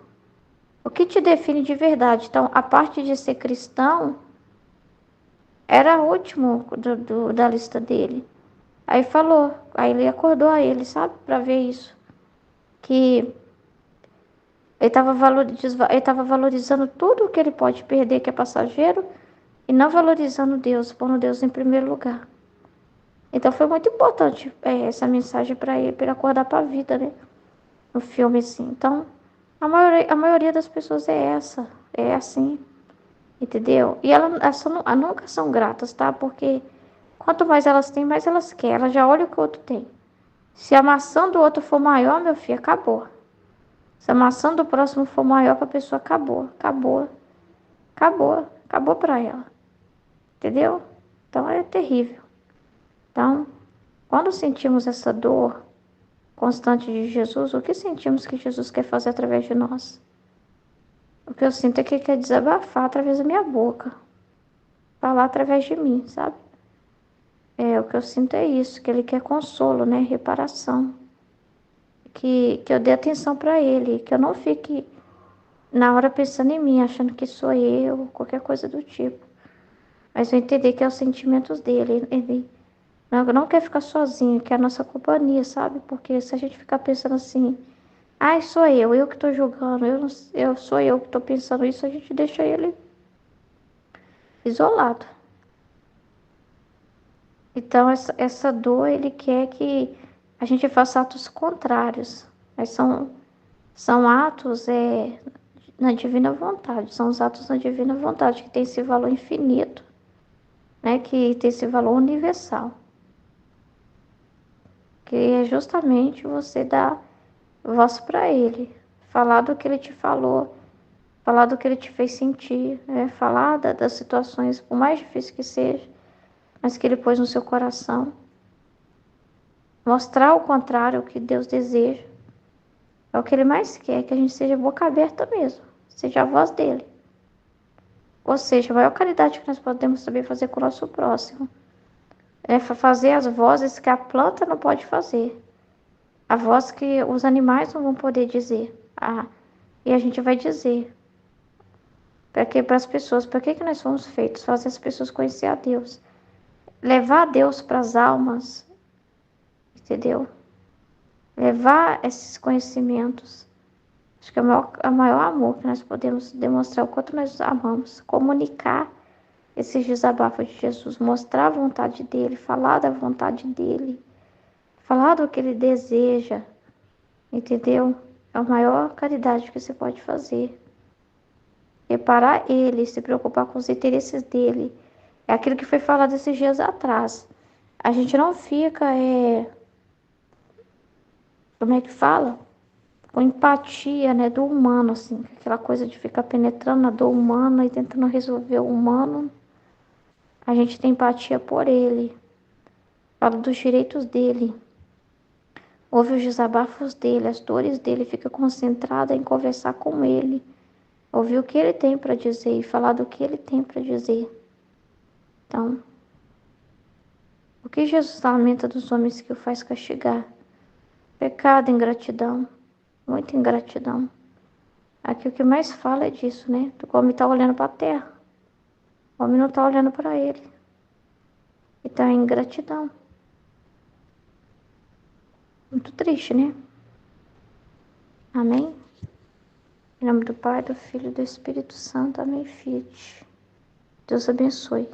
O que te define de verdade? Então, a parte de ser cristão Era o último da lista dele. Aí falou, aí ele acordou a ele, sabe, para ver isso. Que ele estava valorizando tudo que ele pode perder, que é passageiro, e não valorizando Deus, pondo Deus em primeiro lugar. Então foi muito importante essa mensagem para ele acordar para a vida, né? No filme, assim. Então, a maioria das pessoas é assim, entendeu? E elas nunca são gratas, tá? Porque quanto mais elas têm, mais elas querem. Elas já olham o que o outro tem. Se a maçã do outro for maior, meu filho, acabou. Se a maçã do próximo for maior para a pessoa, acabou, acabou, acabou, acabou para ela. Entendeu? Então é terrível. Então, quando sentimos essa dor constante de Jesus, o que sentimos que Jesus quer fazer através de nós? O que eu sinto é que ele quer desabafar através da minha boca, falar através de mim, sabe? O que eu sinto é isso, que ele quer consolo, né? Reparação. Que eu dê atenção para ele, que eu não fique na hora pensando em mim, achando que sou eu, qualquer coisa do tipo. Mas eu entender que é os sentimentos dele. Ele não quer ficar sozinho, que é a nossa companhia, sabe? Porque se a gente ficar pensando assim, ai, sou eu que estou julgando, sou eu que estou pensando isso, a gente deixa ele isolado. Então, essa dor, ele quer que a gente faça atos contrários. Mas são atos na divina vontade. São os atos na divina vontade, que tem esse valor infinito, né? Que tem esse valor universal. Que é justamente você dar voz para ele. Falar do que ele te falou. Falar do que ele te fez sentir. Né? Falar das situações, por mais difícil que seja, mas que ele pôs no seu coração. Mostrar o contrário, o que Deus deseja. É o que ele mais quer, que a gente seja boca aberta mesmo. Seja a voz dele. Ou seja, a maior caridade que nós podemos saber fazer com o nosso próximo é fazer as vozes que a planta não pode fazer. A voz que os animais não vão poder dizer. E a gente vai dizer. Para as pessoas, para que nós fomos feitos? Fazer as pessoas conhecer a Deus. Levar a Deus para as almas. Entendeu? Levar esses conhecimentos. Acho que é o maior amor que nós podemos demonstrar, o quanto nós amamos. Comunicar esses desabafos de Jesus. Mostrar a vontade dele. Falar da vontade dele. Falar do que ele deseja. Entendeu? É a maior caridade que você pode fazer. Reparar ele, se preocupar com os interesses dele. É aquilo que foi falado esses dias atrás. A gente não fica, como é que fala? Com empatia, né, do humano, assim. Aquela coisa de ficar penetrando na dor humana e tentando resolver o humano. A gente tem empatia por ele. Fala dos direitos dele. Ouve os desabafos dele, as dores dele. Fica concentrada em conversar com ele. Ouvir o que ele tem para dizer e falar do que ele tem para dizer. Então, o que Jesus lamenta dos homens que o faz castigar? Pecado, ingratidão, muita ingratidão. Aqui o que mais fala é disso, né? O homem está olhando para a terra. O homem não está olhando para ele. Então é ingratidão. Muito triste, né? Amém? Em nome do Pai, do Filho e do Espírito Santo. Amém, Fiat. Deus abençoe.